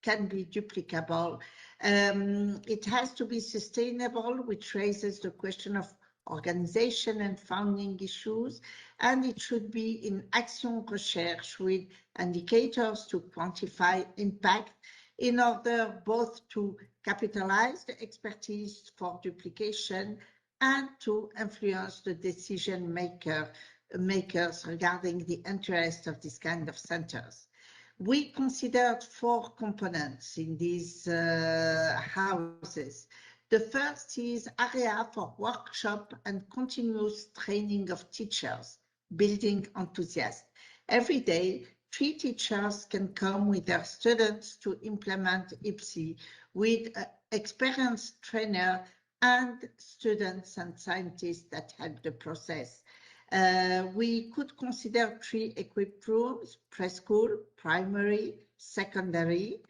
can be duplicable. It has to be sustainable, which raises the question of organization and funding issues, and it should be in action research with indicators to quantify impact in order both to capitalize the expertise for duplication and to influence the decision makers regarding the interest of this kind of centers. We considered 4 components in these houses. The first is area for workshop and continuous training of teachers, building enthusiasts. Every day, 3 teachers can come with their students to implement IPSI with an experienced trainer and students and scientists that help the process. We could consider 3 equipped rooms, preschool, primary, secondary,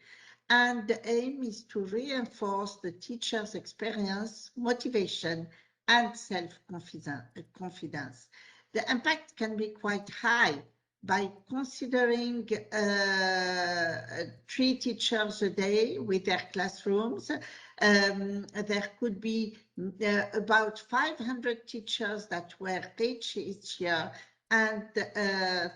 and the aim is to reinforce the teacher's experience, motivation, and self-confidence. The impact can be quite high by considering 3 teachers a day with their classrooms. There could be about 500 teachers that were reached each year and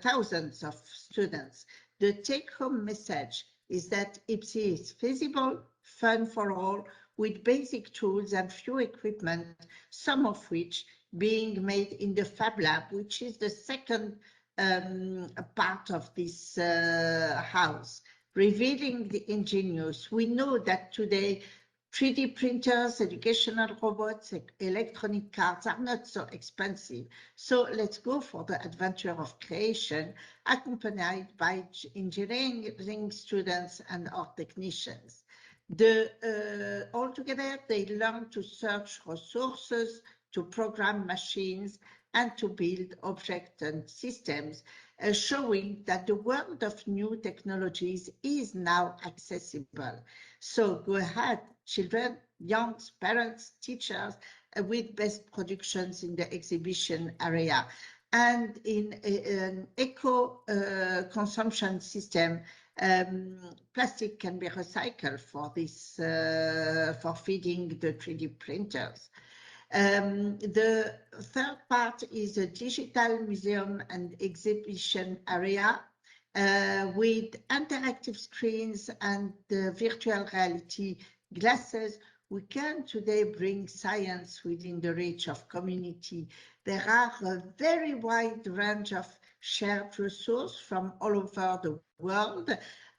thousands of students. The take-home message is that IPSI is feasible, fun for all, with basic tools and few equipment, some of which being made in the Fab Lab, which is the second part of this house, revealing the ingenious. We know that today 3D printers, educational robots, electronic cards are not so expensive. So let's go for the adventure of creation, accompanied by engineering students and art technicians. Altogether, they learn to search resources, to program machines, and to build objects and systems, showing that the world of new technologies is now accessible. So go ahead, children, young parents, teachers, with best productions in the exhibition area. And in an eco-consumption system, plastic can be recycled for this, for feeding the 3D printers. The third part is a digital museum and exhibition area with interactive screens and virtual reality glasses. We can today bring science within the reach of community. There are a very wide range of shared resources from all over the world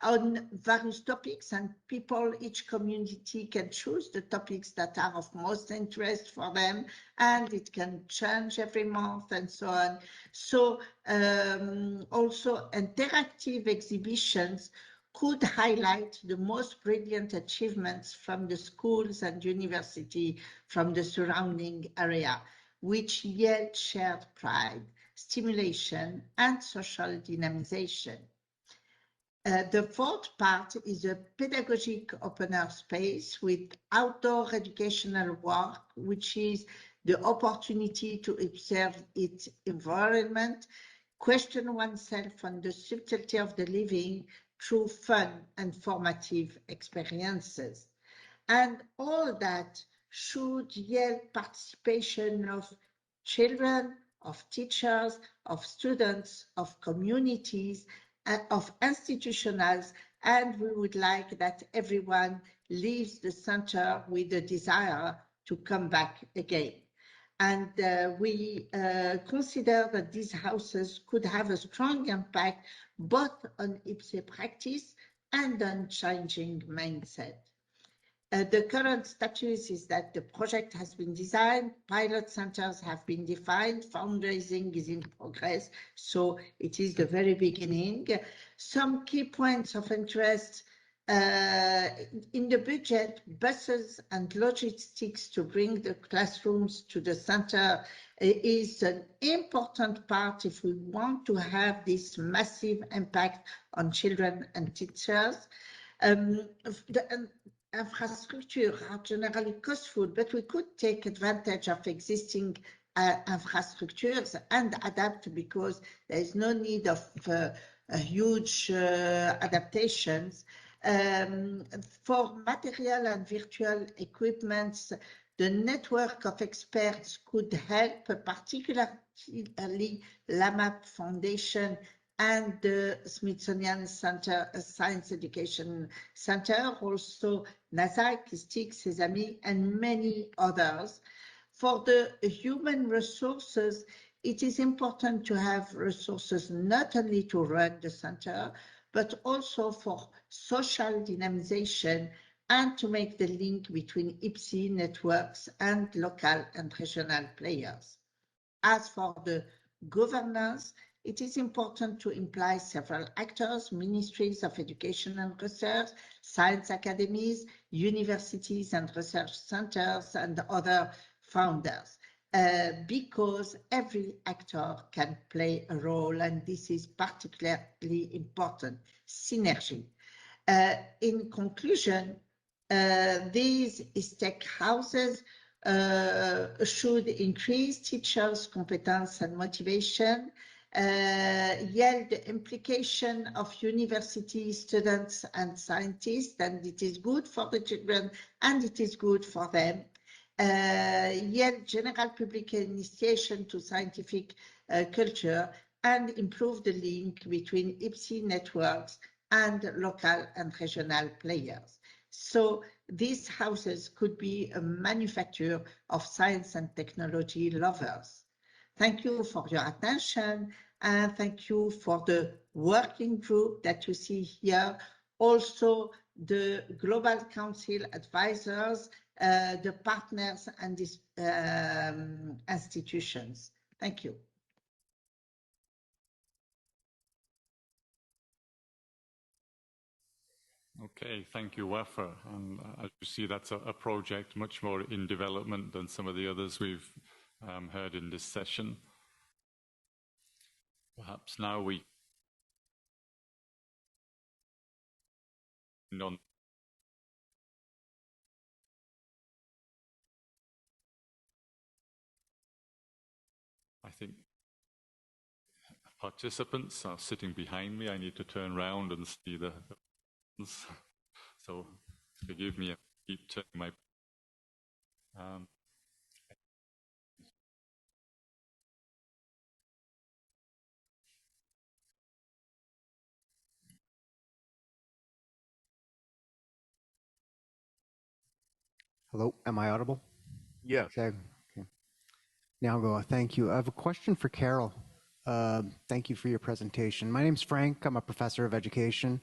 on various topics, and people, each community can choose the topics that are of most interest for them, and it can change every month and so on. So also interactive exhibitions could highlight the most brilliant achievements from the schools and university from the surrounding area, which yield shared pride, stimulation, and social dynamization. The fourth part is a pedagogic open-air space with outdoor educational work, which is the opportunity to observe its environment, question oneself on the subtlety of the living through fun and formative experiences. And all that should yield participation of children, of teachers, of students, of communities, of institutionals, and we would like that everyone leaves the center with a desire to come back again. And we consider that these houses could have a strong impact both on IPSI practice, and on changing mindset. The current status is that the project has been designed, pilot centers have been defined, fundraising is in progress, so it is the very beginning. Some key points of interest in the budget, buses and logistics to bring the classrooms to the center is an important part if we want to have this massive impact on children and teachers. Infrastructure are generally costful, but we could take advantage of existing infrastructures and adapt because there is no need of huge adaptations. For material and virtual equipments, the network of experts could help, particularly LAMAP Foundation and the Smithsonian Center, Science Education Center, also NASA, KISTIC, Sesame, and many others. For the human resources, it is important to have resources not only to run the center, but also for social dynamization and to make the link between IPSI networks and local and regional players. As for the governance, it is important to imply several actors, ministries of education and research, science academies, universities and research centers, and other founders, because every actor can play a role, and this is particularly important, synergy. In conclusion, these tech houses should increase teachers' competence and motivation, yield the implication of university students and scientists, and it is good for the children and it is good for them. Yield general public initiation to scientific culture and improve the link between IPSI networks and local and regional players. So these houses could be a manufacturer of science and technology lovers. Thank you for your attention, and thank you for the working group that you see here, also the Global Council advisors, the partners and these institutions. Thank you. Okay, thank you, Wafa. And as you see, that's a project much more in development than some of the others we've heard in this session. Perhaps now we I think participants are sitting behind me. I need to turn around and see the so forgive me, I keep turning my Hello, am I audible? Yes. Okay. Now I'll go. Thank you. I have a question for Carol. Thank you for your presentation. My name's Frank. I'm a professor of education,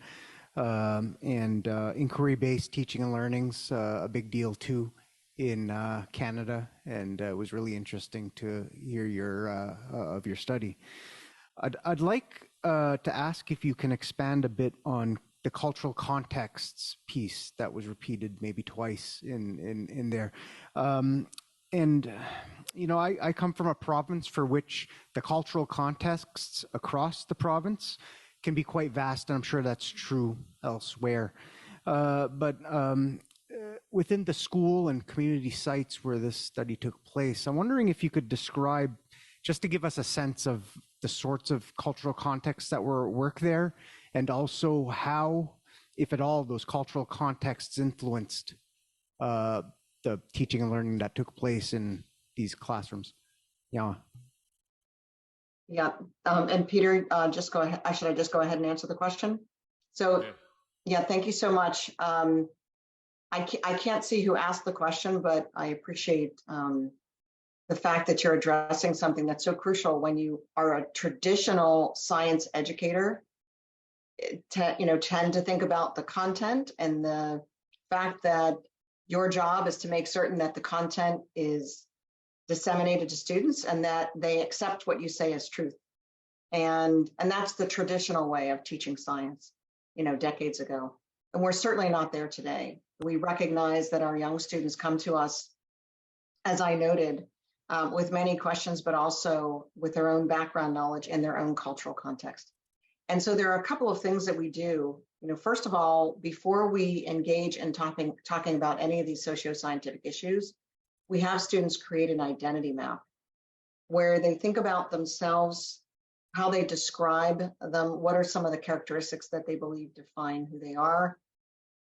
and inquiry-based teaching and learning's a big deal too in Canada, and it was really interesting to hear of your study. I'd like to ask if you can expand a bit on the cultural contexts piece that was repeated maybe twice in there. And, you know, I come from a province for which the cultural contexts across the province can be quite vast, and I'm sure that's true elsewhere. But within the school and community sites where this study took place, I'm wondering if you could describe, just to give us a sense of the sorts of cultural contexts that were at work there, and also how, if at all, those cultural contexts influenced the teaching and learning that took place in these classrooms. Yeah. Yeah, and Peter, just go ahead. Should I just go ahead and answer the question? So, yeah, thank you so much. I can't see who asked the question, but I appreciate the fact that you're addressing something that's so crucial when you are a traditional science educator. tend to think about the content and the fact that your job is to make certain that the content is disseminated to students and that they accept what you say as truth. And that's the traditional way of teaching science, decades ago. And we're certainly not there today. We recognize that our young students come to us, as I noted, with many questions, but also with their own background knowledge and their own cultural context. And so there are a couple of things that we do. First of all, before we engage in talking about any of these socio-scientific issues, we have students create an identity map where they think about themselves, how they describe them, what are some of the characteristics that they believe define who they are.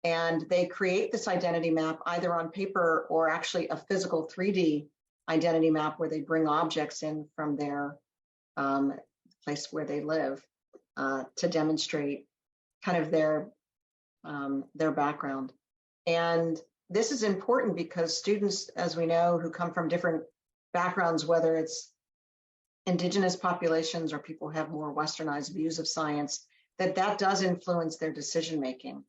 And they create this identity map either on paper or actually a physical 3D identity map where they bring objects in from their place where they live to demonstrate kind of their background. And this is important because students, as we know, who come from different backgrounds, whether it's indigenous populations or people who have more westernized views of science, that does influence their decision making.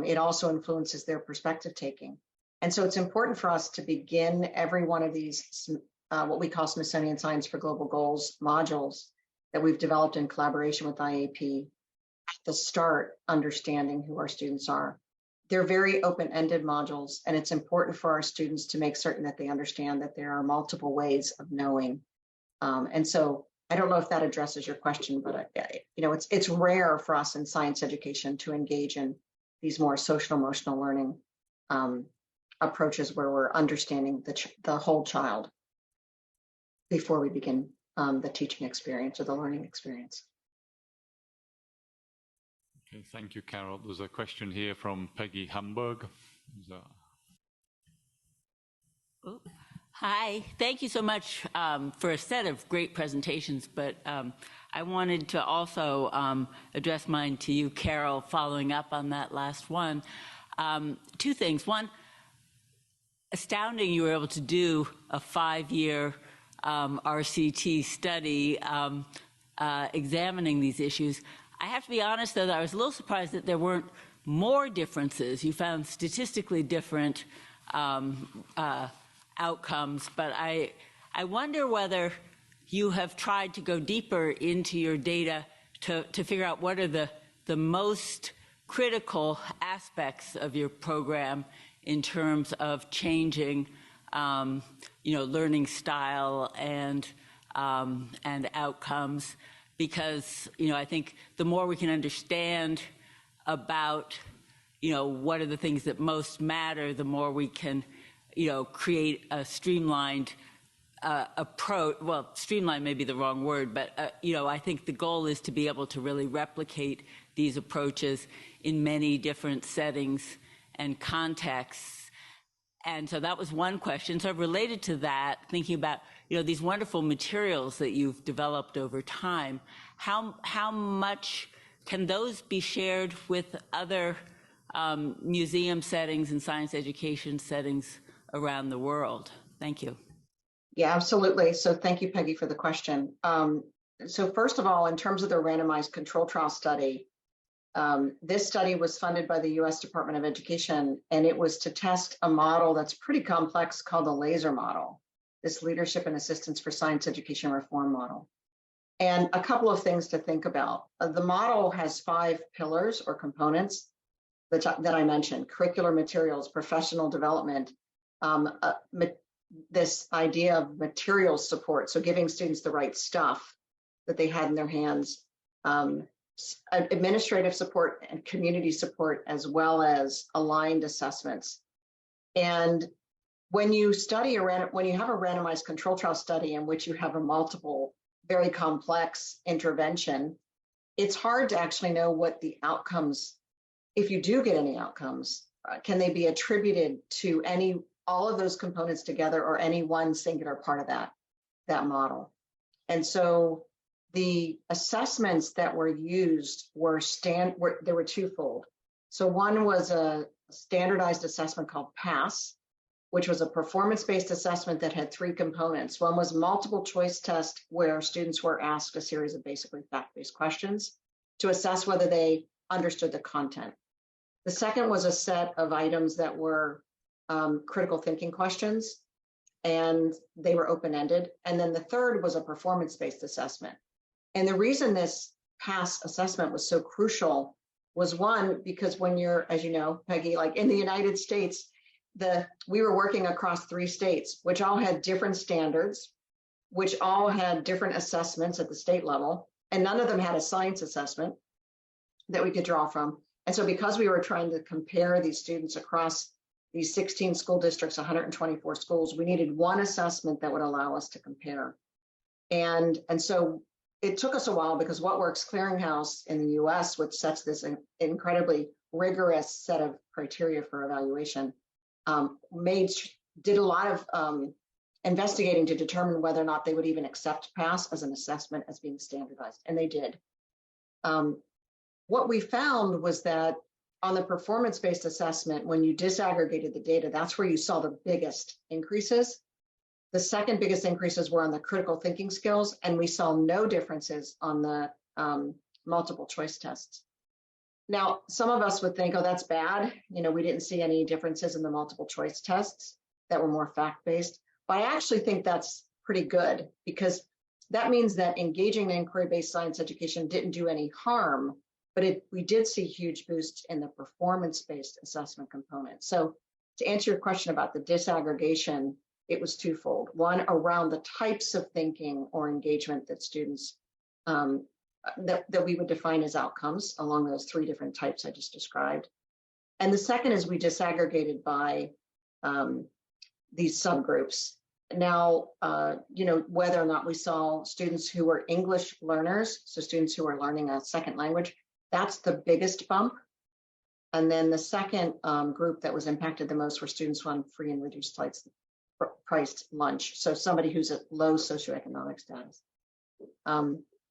It also influences their perspective taking. And so it's important for us to begin every one of these, what we call Smithsonian Science for Global Goals modules that we've developed in collaboration with IAP at the start, understanding who our students are. They're very open-ended modules, and it's important for our students to make certain that they understand that there are multiple ways of knowing. And so I don't know if that addresses your question, but it's rare for us in science education to engage in these more social emotional learning approaches where we're understanding the whole child before we begin the teaching experience or the learning experience. Okay, thank you, Carol. There's a question here from Peggy Hamburg. Hi, thank you so much for a set of great presentations, but I wanted to also address mine to you, Carol, following up on that last one. Two things. One, astounding you were able to do a 5-year RCT study examining these issues. I have to be honest, though, that I was a little surprised that there weren't more differences. You found statistically different outcomes, but I wonder whether you have tried to go deeper into your data to figure out what are the most critical aspects of your program in terms of changing, learning style and outcomes. Because, I think the more we can understand about, what are the things that most matter, the more we can, create a streamlined approach. Well, streamlined may be the wrong word, but, I think the goal is to be able to really replicate these approaches in many different settings and contexts. And so that was one question. So related to that, thinking about, these wonderful materials that you've developed over time, how much can those be shared with other museum settings and science education settings around the world? Thank you. Yeah, absolutely. So thank you, Peggy, for the question. So first of all, in terms of the randomized control trial study, this study was funded by the US Department of Education, and it was to test a model that's pretty complex called the LASER model, this Leadership and Assistance for Science Education Reform model. And a couple of things to think about. The model has 5 pillars or components that I mentioned: curricular materials, professional development, this idea of material support, so giving students the right stuff that they had in their hands, administrative support and community support, as well as aligned assessments. And when you study when you have a randomized control trial study in which you have a multiple, very complex intervention, it's hard to actually know what the outcomes, if you do get any outcomes, can they be attributed to all of those components together or any one singular part of that model. And so the assessments that were used they were twofold. So one was a standardized assessment called PASS, which was a performance-based assessment that had 3 components. One was multiple choice test, where students were asked a series of basically fact-based questions to assess whether they understood the content. The second was a set of items that were critical thinking questions, and they were open-ended. And then the third was a performance-based assessment. And the reason this PASS assessment was so crucial was, one, because when you're, as you know, Peggy, like in the United States, we were working across 3 states, which all had different standards, which all had different assessments at the state level, and none of them had a science assessment that we could draw from. And so because we were trying to compare these students across these 16 school districts, 124 schools, we needed one assessment that would allow us to compare. And so it took us a while, because What Works Clearinghouse in the US, which sets this incredibly rigorous set of criteria for evaluation, did a lot of investigating to determine whether or not they would even accept PASS as an assessment as being standardized, and they did. What we found was that on the performance-based assessment, when you disaggregated the data, that's where you saw the biggest increases. The second biggest increases were on the critical thinking skills, and we saw no differences on the multiple choice tests. Now, some of us would think, oh, that's bad. We didn't see any differences in the multiple choice tests that were more fact-based. But I actually think that's pretty good, because that means that engaging in inquiry-based science education didn't do any harm, but we did see huge boosts in the performance-based assessment component. So to answer your question about the disaggregation, it was twofold. One, around the types of thinking or engagement that students, that we would define as outcomes along those 3 different types I just described. And the second is we disaggregated by these subgroups. Now, whether or not we saw students who were English learners, so students who are learning a second language, that's the biggest bump. And then the second group that was impacted the most were students on free and reduced priced lunch. So somebody who's at low socioeconomic status.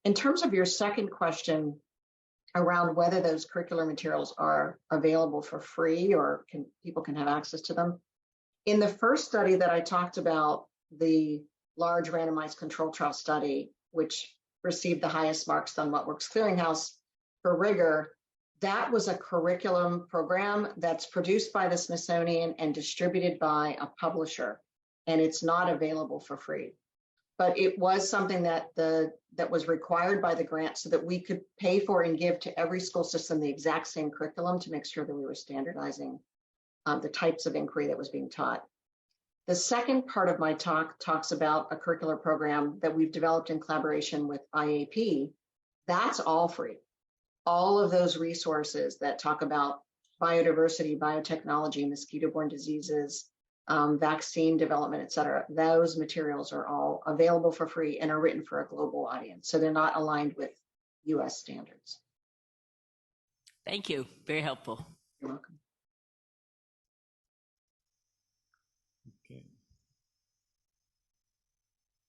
In terms of your second question around whether those curricular materials are available for free or people can have access to them, in the first study that I talked about, the large randomized control trial study, which received the highest marks on What Works Clearinghouse for rigor, that was a curriculum program that's produced by the Smithsonian and distributed by a publisher, and it's not available for free. But it was something that was required by the grant so that we could pay for and give to every school system the exact same curriculum to make sure that we were standardizing the types of inquiry that was being taught. The second part of my talk talks about a curricular program that we've developed in collaboration with IAP. That's all free. All of those resources that talk about biodiversity, biotechnology, mosquito-borne diseases, vaccine development, et cetera, those materials are all available for free and are written for a global audience. So they're not aligned with US standards. Thank you. Very helpful. You're welcome. Okay.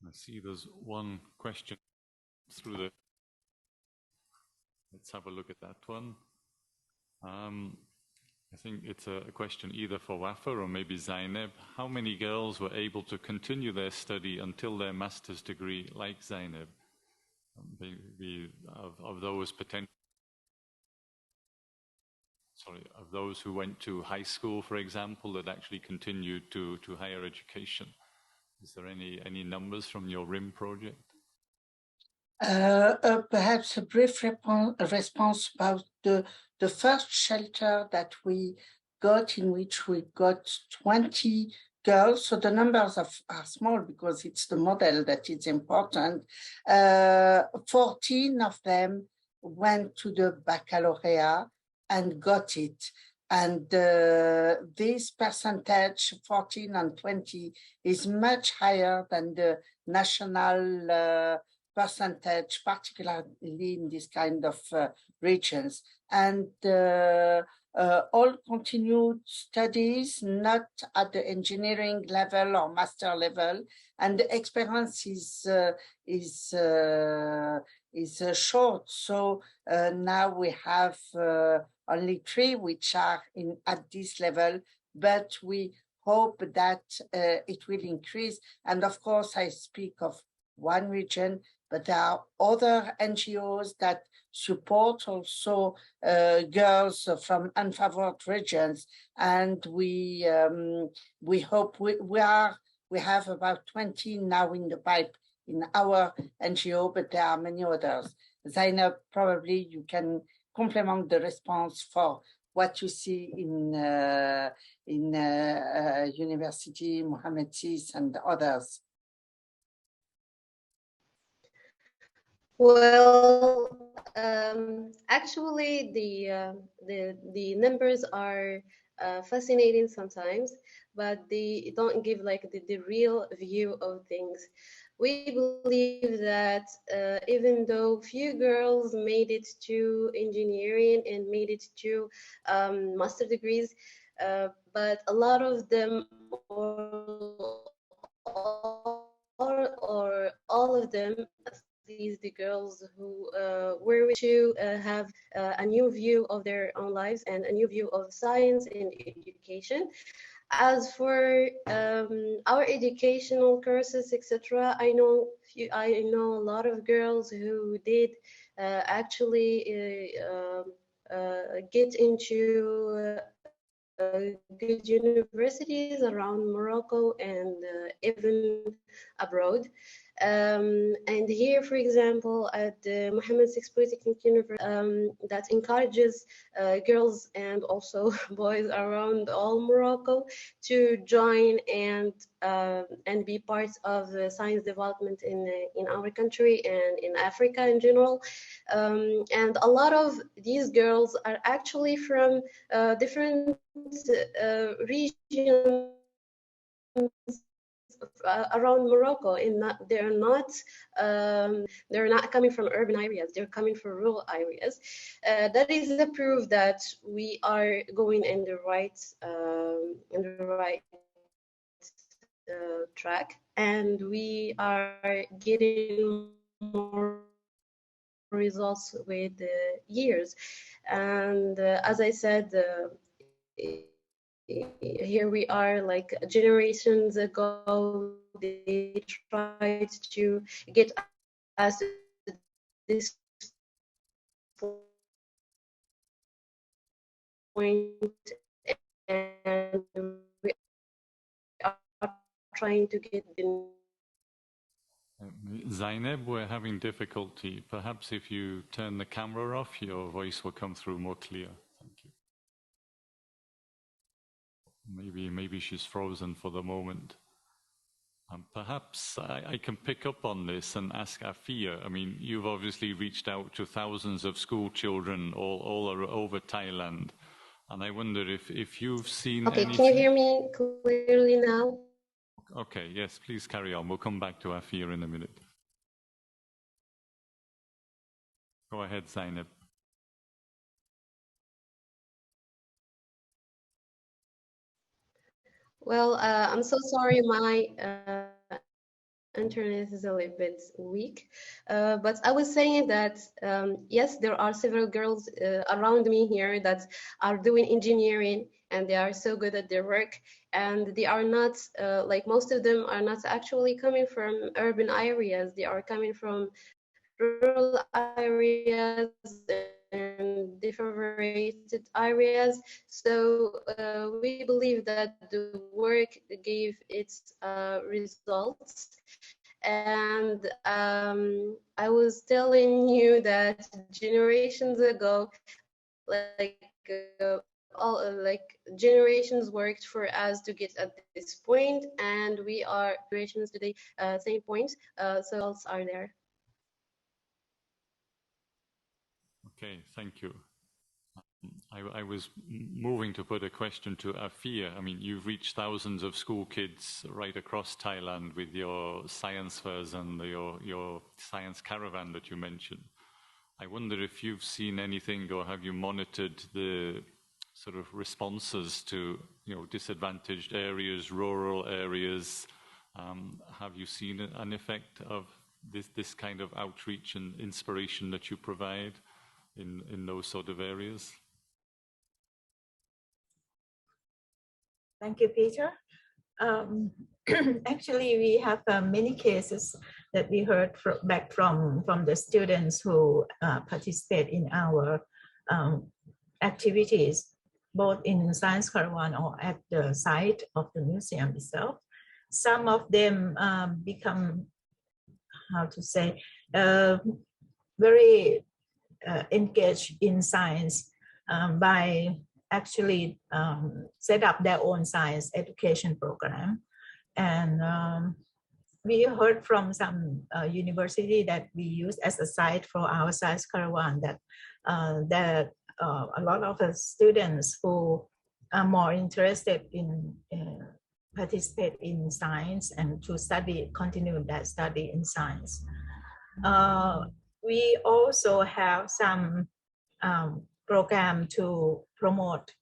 I see there's one question through the. Let's have a look at that one. I think it's a question either for Wafa or maybe Zaineb. How many girls were able to continue their study until their master's degree, like Zaineb? Maybe of those of those who went to high school, for example, that actually continued to higher education. Is there any numbers from your RIM project? Perhaps a brief response about the first shelter that we got, in which we got 20 girls. So the numbers are small because it's the model that is important. 14 of them went to the baccalaureate and got it. And this percentage, 14 and 20, is much higher than the national percentage, particularly in this kind of regions. And all continued studies, not at the engineering level or master level, and the experience is short. So now we have only 3 which are at this level, but we hope that it will increase. And of course, I speak of one region, but there are other NGOs that support also girls from unfavored regions, and we hope we have about 20 now in the pipe in our NGO, but there are many others. Zaineb, probably you can complement the response for what you see in university, Mohammed sees, and others. Well, actually, the numbers are fascinating sometimes, but they don't give like the real view of things. We believe that even though few girls made it to engineering and made it to master degrees, but a lot of them, or all of them, these the girls who were to have a new view of their own lives and a new view of science and education. As for our educational courses, etc., I know a lot of girls who did actually get into good universities around Morocco and even abroad. And here, for example, at the Mohammed VI Polytechnic University, that encourages girls and also boys around all Morocco to join and be part of science development in our country and in Africa in general. And a lot of these girls are actually from different regions around Morocco, and they're not coming from urban areas. They're coming from rural areas. That is a proof that we are going in the right track, and we are getting more results with the years. And as I said, here we are, like generations ago, they tried to get us to this point, and we are trying to get the Zaineb, we're having difficulty. Perhaps if you turn the camera off, your voice will come through more clear. Thank you. Maybe she's frozen for the moment. Perhaps I can pick up on this and ask Aphiya. I mean, you've obviously reached out to thousands of school children all over Thailand. And I wonder if you've seen anything. Can you hear me clearly now? Okay, yes, please carry on. We'll come back to Aphiya in a minute. Go ahead, Zaineb. Well, I'm so sorry, my internet is a little bit weak, but I was saying that yes, there are several girls around me here that are doing engineering, and they are so good at their work, and they are not like most of them are not actually coming from urban areas. They are coming from rural areas and defavorite areas. So we believe that the work gave its results. And I was telling you that generations ago, generations worked for us to get at this point, and we are generations today, same point. So results are there. Okay, thank you. I was moving to put a question to Aphiya. I mean, you've reached thousands of school kids right across Thailand with your science fairs and your science caravan that you mentioned. I wonder if you've seen anything, or have you monitored the sort of responses to, disadvantaged areas, rural areas? Have you seen an effect of this kind of outreach and inspiration that you provide in those sort of areas? Thank you, Peter. Actually, we have many cases that we heard back from the students who participate in our activities, both in Science Caravan or at the site of the museum itself. Some of them become, how to say, very engaged in science by actually set up their own science education program. And we heard from some university that we use as a site for our Science Caravan that a lot of the students who are more interested in participate in science and to continue that study in science. We also have some program to promote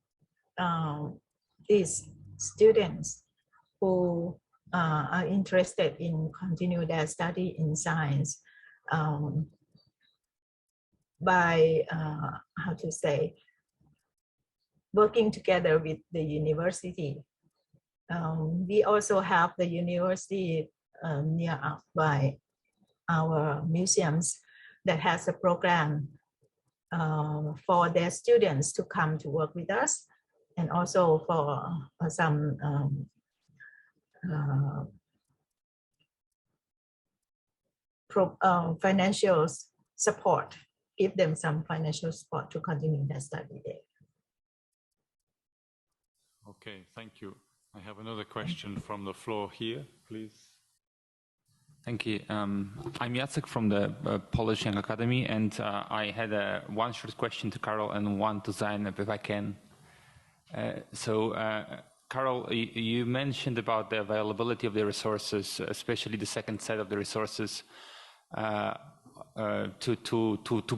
these students who are interested in continue their study in science by, how to say, working together with the university. We also have the university nearby our museums that has a program for their students to come to work with us, and also for some financial support, give them some financial support to continue their study there. Okay, thank you. I have another question from the floor here, please. Thank you. I'm Jacek from the Polytechnic Academy, and I had one short question to Carol and one to Zaineb, if I can. Carol, you mentioned about the availability of the resources, especially the second set of the resources, to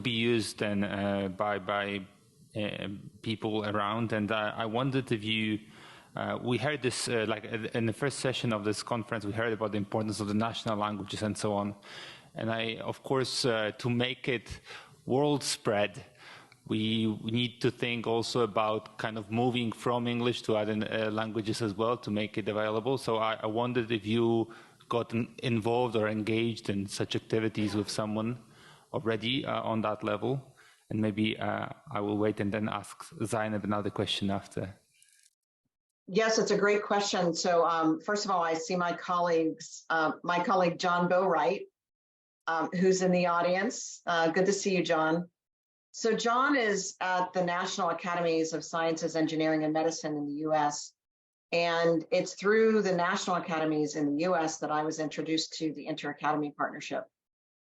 be used and by people around. And I wondered if you. We heard this, like in the first session of this conference, we heard about the importance of the national languages and so on. And of course, to make it world spread, we need to think also about kind of moving from English to other languages as well to make it available. So I wondered if you got involved or engaged in such activities with someone already on that level. And maybe I will wait and then ask Zaineb another question after. Yes, it's a great question. So first of all, I see my colleague John Bowright, who's in the audience. Good to see you, John. So John is at the National Academies of Sciences, Engineering, and Medicine in the US. And it's through the National Academies in the US that I was introduced to the InterAcademy partnership.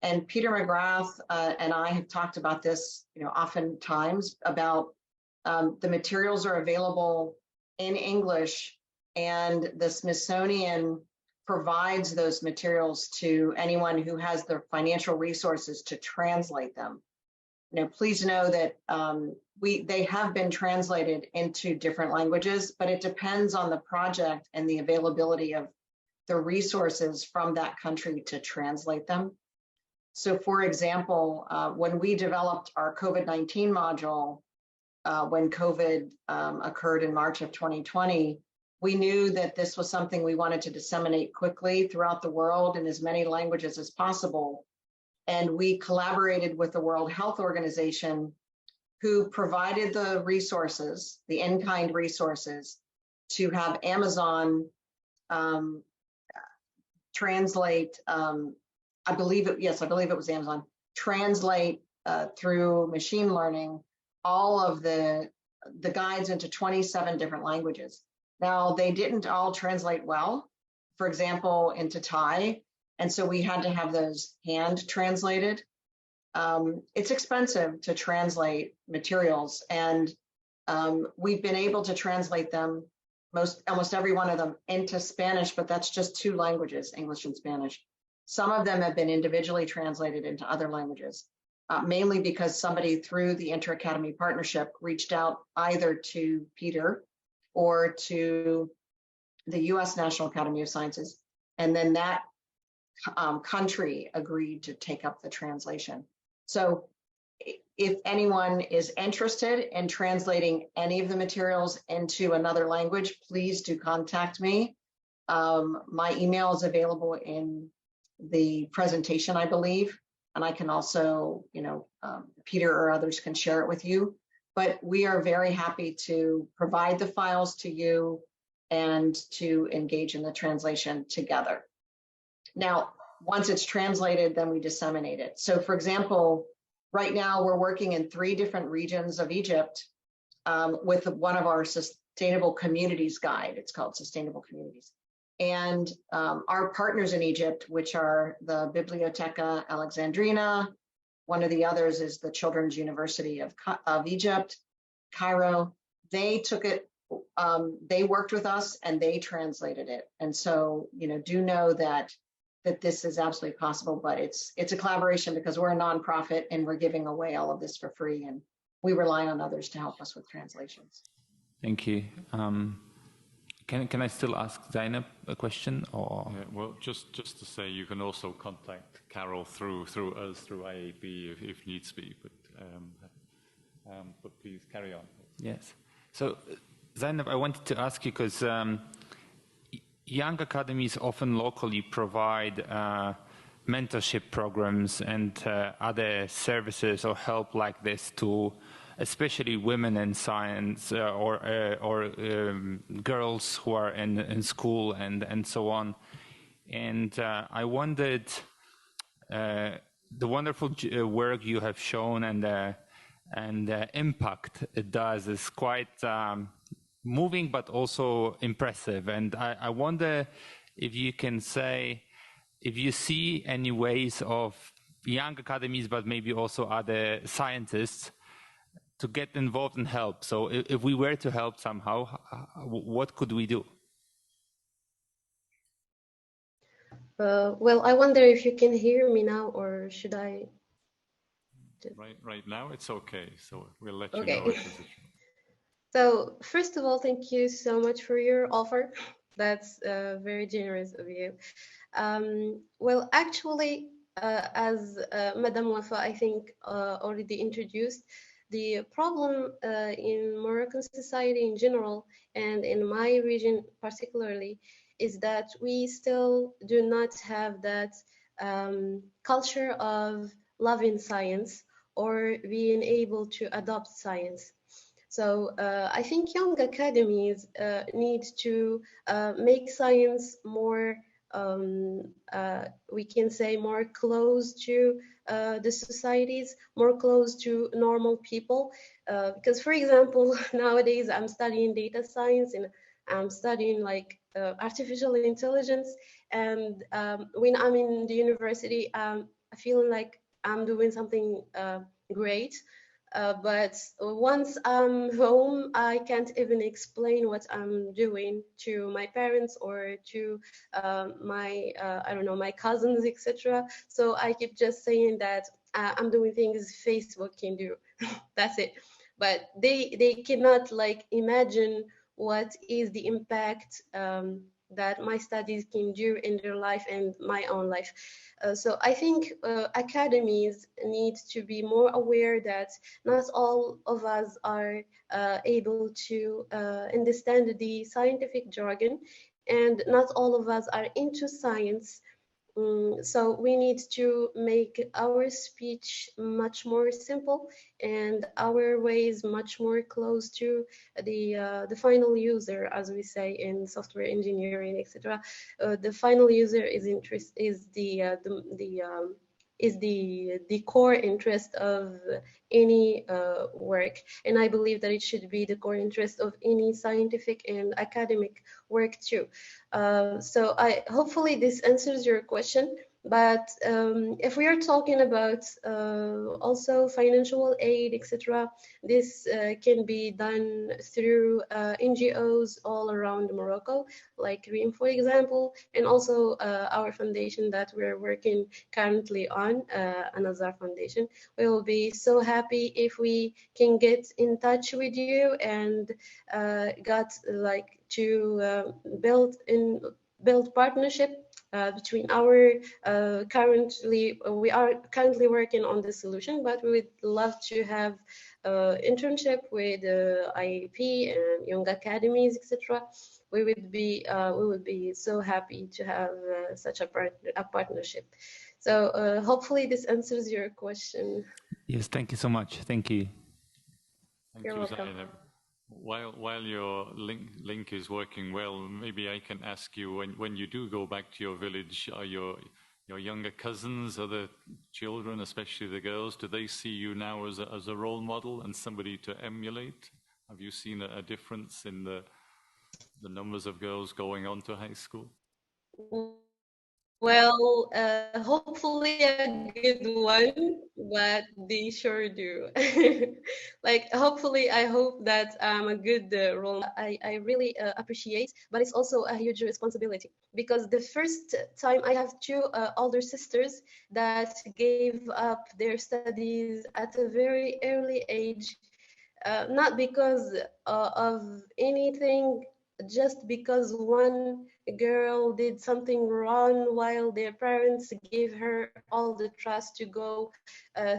And Peter McGrath and I have talked about this, oftentimes about the materials are available in English, and the Smithsonian provides those materials to anyone who has the financial resources to translate them. Please know that they have been translated into different languages, but it depends on the project and the availability of the resources from that country to translate them. So for example, when we developed our COVID-19 module, when COVID occurred in March of 2020, we knew that this was something we wanted to disseminate quickly throughout the world in as many languages as possible. And we collaborated with the World Health Organization, who provided the resources, the in-kind resources, to have Amazon translate, I believe it was Amazon, translate through machine learning all of the guides into 27 different languages. Now, they didn't all translate well, for example, into Thai, and so we had to have those hand translated. It's expensive to translate materials, and we've been able to translate them, almost every one of them, into Spanish, but that's just two languages, English and Spanish. Some of them have been individually translated into other languages. Mainly because somebody through the InterAcademy partnership reached out either to Peter or to the US National Academy of Sciences, and then that country agreed to take up the translation. So if anyone is interested in translating any of the materials into another language, please do contact me. My email is available in the presentation, I believe, and I can also, Peter or others can share it with you. But we are very happy to provide the files to you and to engage in the translation together. Now, once it's translated, then we disseminate it. So for example, right now we're working in 3 different regions of Egypt with one of our Sustainable Communities guide. It's called Sustainable Communities. And our partners in Egypt, which are the Biblioteca Alexandrina, one of the others is the Children's University of Egypt, Cairo. They took it, they worked with us and they translated it. And so, do know that this is absolutely possible, but it's a collaboration because we're a nonprofit and we're giving away all of this for free, and we rely on others to help us with translations. Thank you. Can I still ask Zaineb a question? Or well, just to say, you can also contact Carol through us through IAP if needs be. But please carry on. Yes. So Zaineb, I wanted to ask you because young academies often locally provide mentorship programs and other services or help like this to especially women in science or girls who are in school and so on. And I wondered, the wonderful work you have shown and the impact it does is quite moving, but also impressive. And I wonder if you can say, if you see any ways of young academies, but maybe also other scientists, to get involved and help. So if we were to help somehow, what could we do? Well, I wonder if you can hear me now, or should I? Right now, it's okay. So we'll let you know. So first of all, thank you so much for your offer. That's very generous of you. Well, actually, as Madam Wafa, I think, already introduced, the problem in Moroccan society in general, and in my region particularly, is that we still do not have that culture of loving science or being able to adopt science. So I think young academies need to make science more, we can say, more close to the societies, more close to normal people. Because, for example, nowadays I'm studying data science and I'm studying like artificial intelligence. And when I'm in the university, I feel like I'm doing something great. But once I'm home, I can't even explain what I'm doing to my parents or to my, I don't know, my cousins, etc. So I keep just saying that I'm doing things Facebook can do. That's it. But they cannot like imagine what is the impact that my studies can do in their life and my own life. So I think academies need to be more aware that not all of us are able to understand the scientific jargon, and not all of us are into science. So we need to make our speech much more simple and our ways much more close to the final user, as we say in software engineering, etc. The final user is the core interest of any work, and I believe that it should be the core interest of any scientific and academic work too. So hopefully this answers your question. But if we are talking about also financial aid, etc., this can be done through NGOs all around Morocco, like REAM, for example, and also our foundation that we're working currently on, An-Nazar Foundation. We will be so happy if we can get in touch with you and got like to build partnership between our we are currently working on the solution, but we would love to have internship with IAP and young academies, etc. we would be so happy to have such a partnership. So hopefully this answers your question. Yes, thank you so much. Thank you. Thank You're you, welcome. Zaineb. While your link is working well, maybe I can ask you, when you do go back to your village, are your younger cousins, other children, especially the girls, do they see you now as a role model and somebody to emulate? Have you seen a difference in the numbers of girls going on to high school? Well, hopefully a good one, but they sure do. Like, hopefully, I hope that I'm a good role. I really appreciate, but it's also a huge responsibility, because the first time I have two older sisters that gave up their studies at a very early age, not because of anything, just because one girl did something wrong while their parents gave her all the trust to go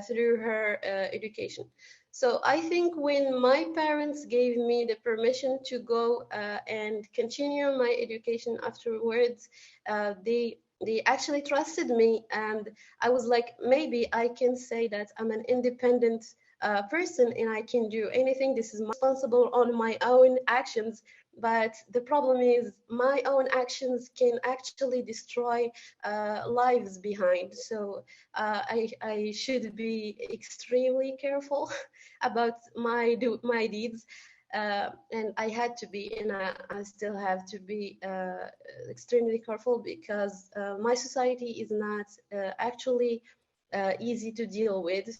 through her education. So I think when my parents gave me the permission to go and continue my education afterwards, they actually trusted me, and I was like, maybe I can say that I'm an independent person and I can do anything. This is responsible on my own actions. But the problem is my own actions can actually destroy lives behind. So I should be extremely careful about my deeds. And I had to be, and I still have to be extremely careful, because my society is not actually easy to deal with.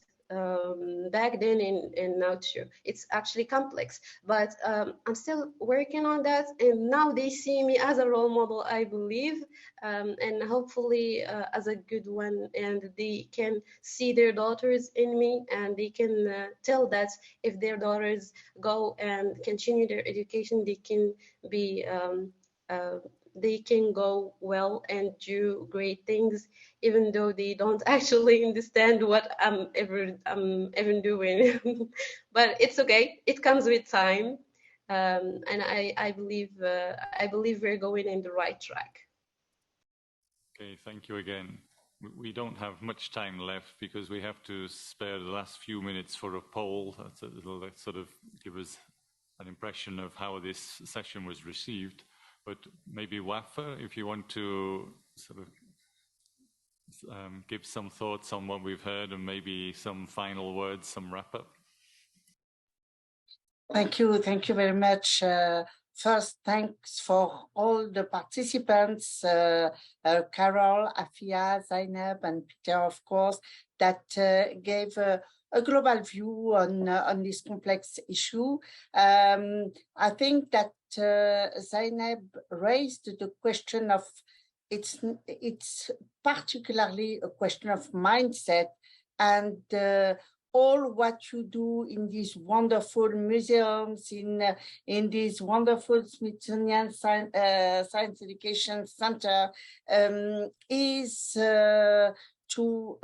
Back then and now too. It's actually complex, but I'm still working on that. And now they see me as a role model, I believe, and hopefully as a good one. And they can see their daughters in me, and they can tell that if their daughters go and continue their education, they can be they can go well and do great things, even though they don't actually understand what I'm even doing. But it's okay. It comes with time, and I believe we're going in the right track. Okay, thank you again. We don't have much time left because we have to spare the last few minutes for a poll. It'll sort of give us an impression of how this session was received. But maybe Wafa, if you want to sort of give some thoughts on what we've heard and maybe some final words, some wrap-up. Thank you very much. First, thanks for all the participants, Carol, Aphiya, Zaineb, and Peter, of course, that gave a global view on this complex issue. I think that Zaineb raised the question of it's particularly a question of mindset, and all what you do in these wonderful museums, in this wonderful Smithsonian Science Education Center, is to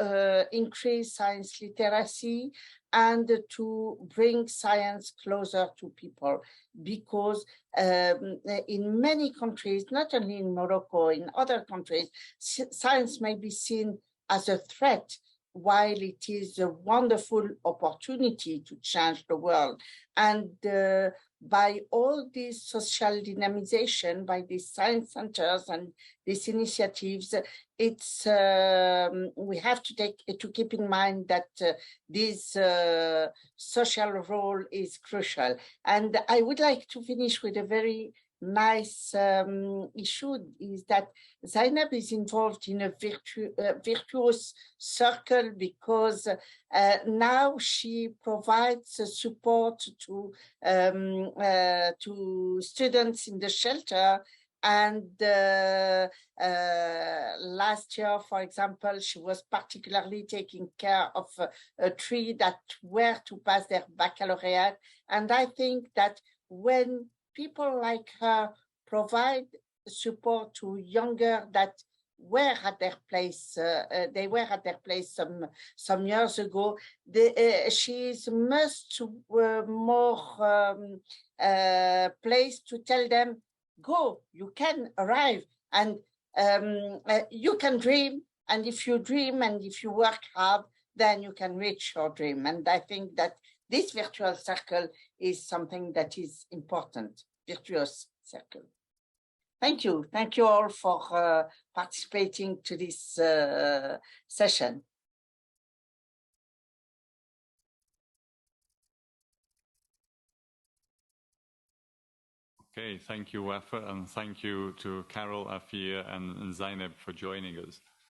increase science literacy and to bring science closer to people. Because in many countries, not only in Morocco, in other countries, science may be seen as a threat, while it is a wonderful opportunity to change the world. And by all this social dynamization, by these science centers and these initiatives, it's we have to keep in mind that this social role is crucial. And I would like to finish with a very nice issue, is that Zaineb is involved in a virtuous circle, because now she provides support to students in the shelter. And last year, for example, she was particularly taking care of a tree that were to pass their baccalaureate. And I think that when people like her provide support to younger that were at their place, they were at their place some years ago, she is much more placed to tell them, go, you can arrive, and you can dream. And if you dream and if you work hard, then you can reach your dream. And I think that this virtual circle is something that is important, virtuous circle. Thank you. Thank you all for participating to this session. Okay, thank you, Wafa, and thank you to Carol, Aphiya, and Zaineb for joining us.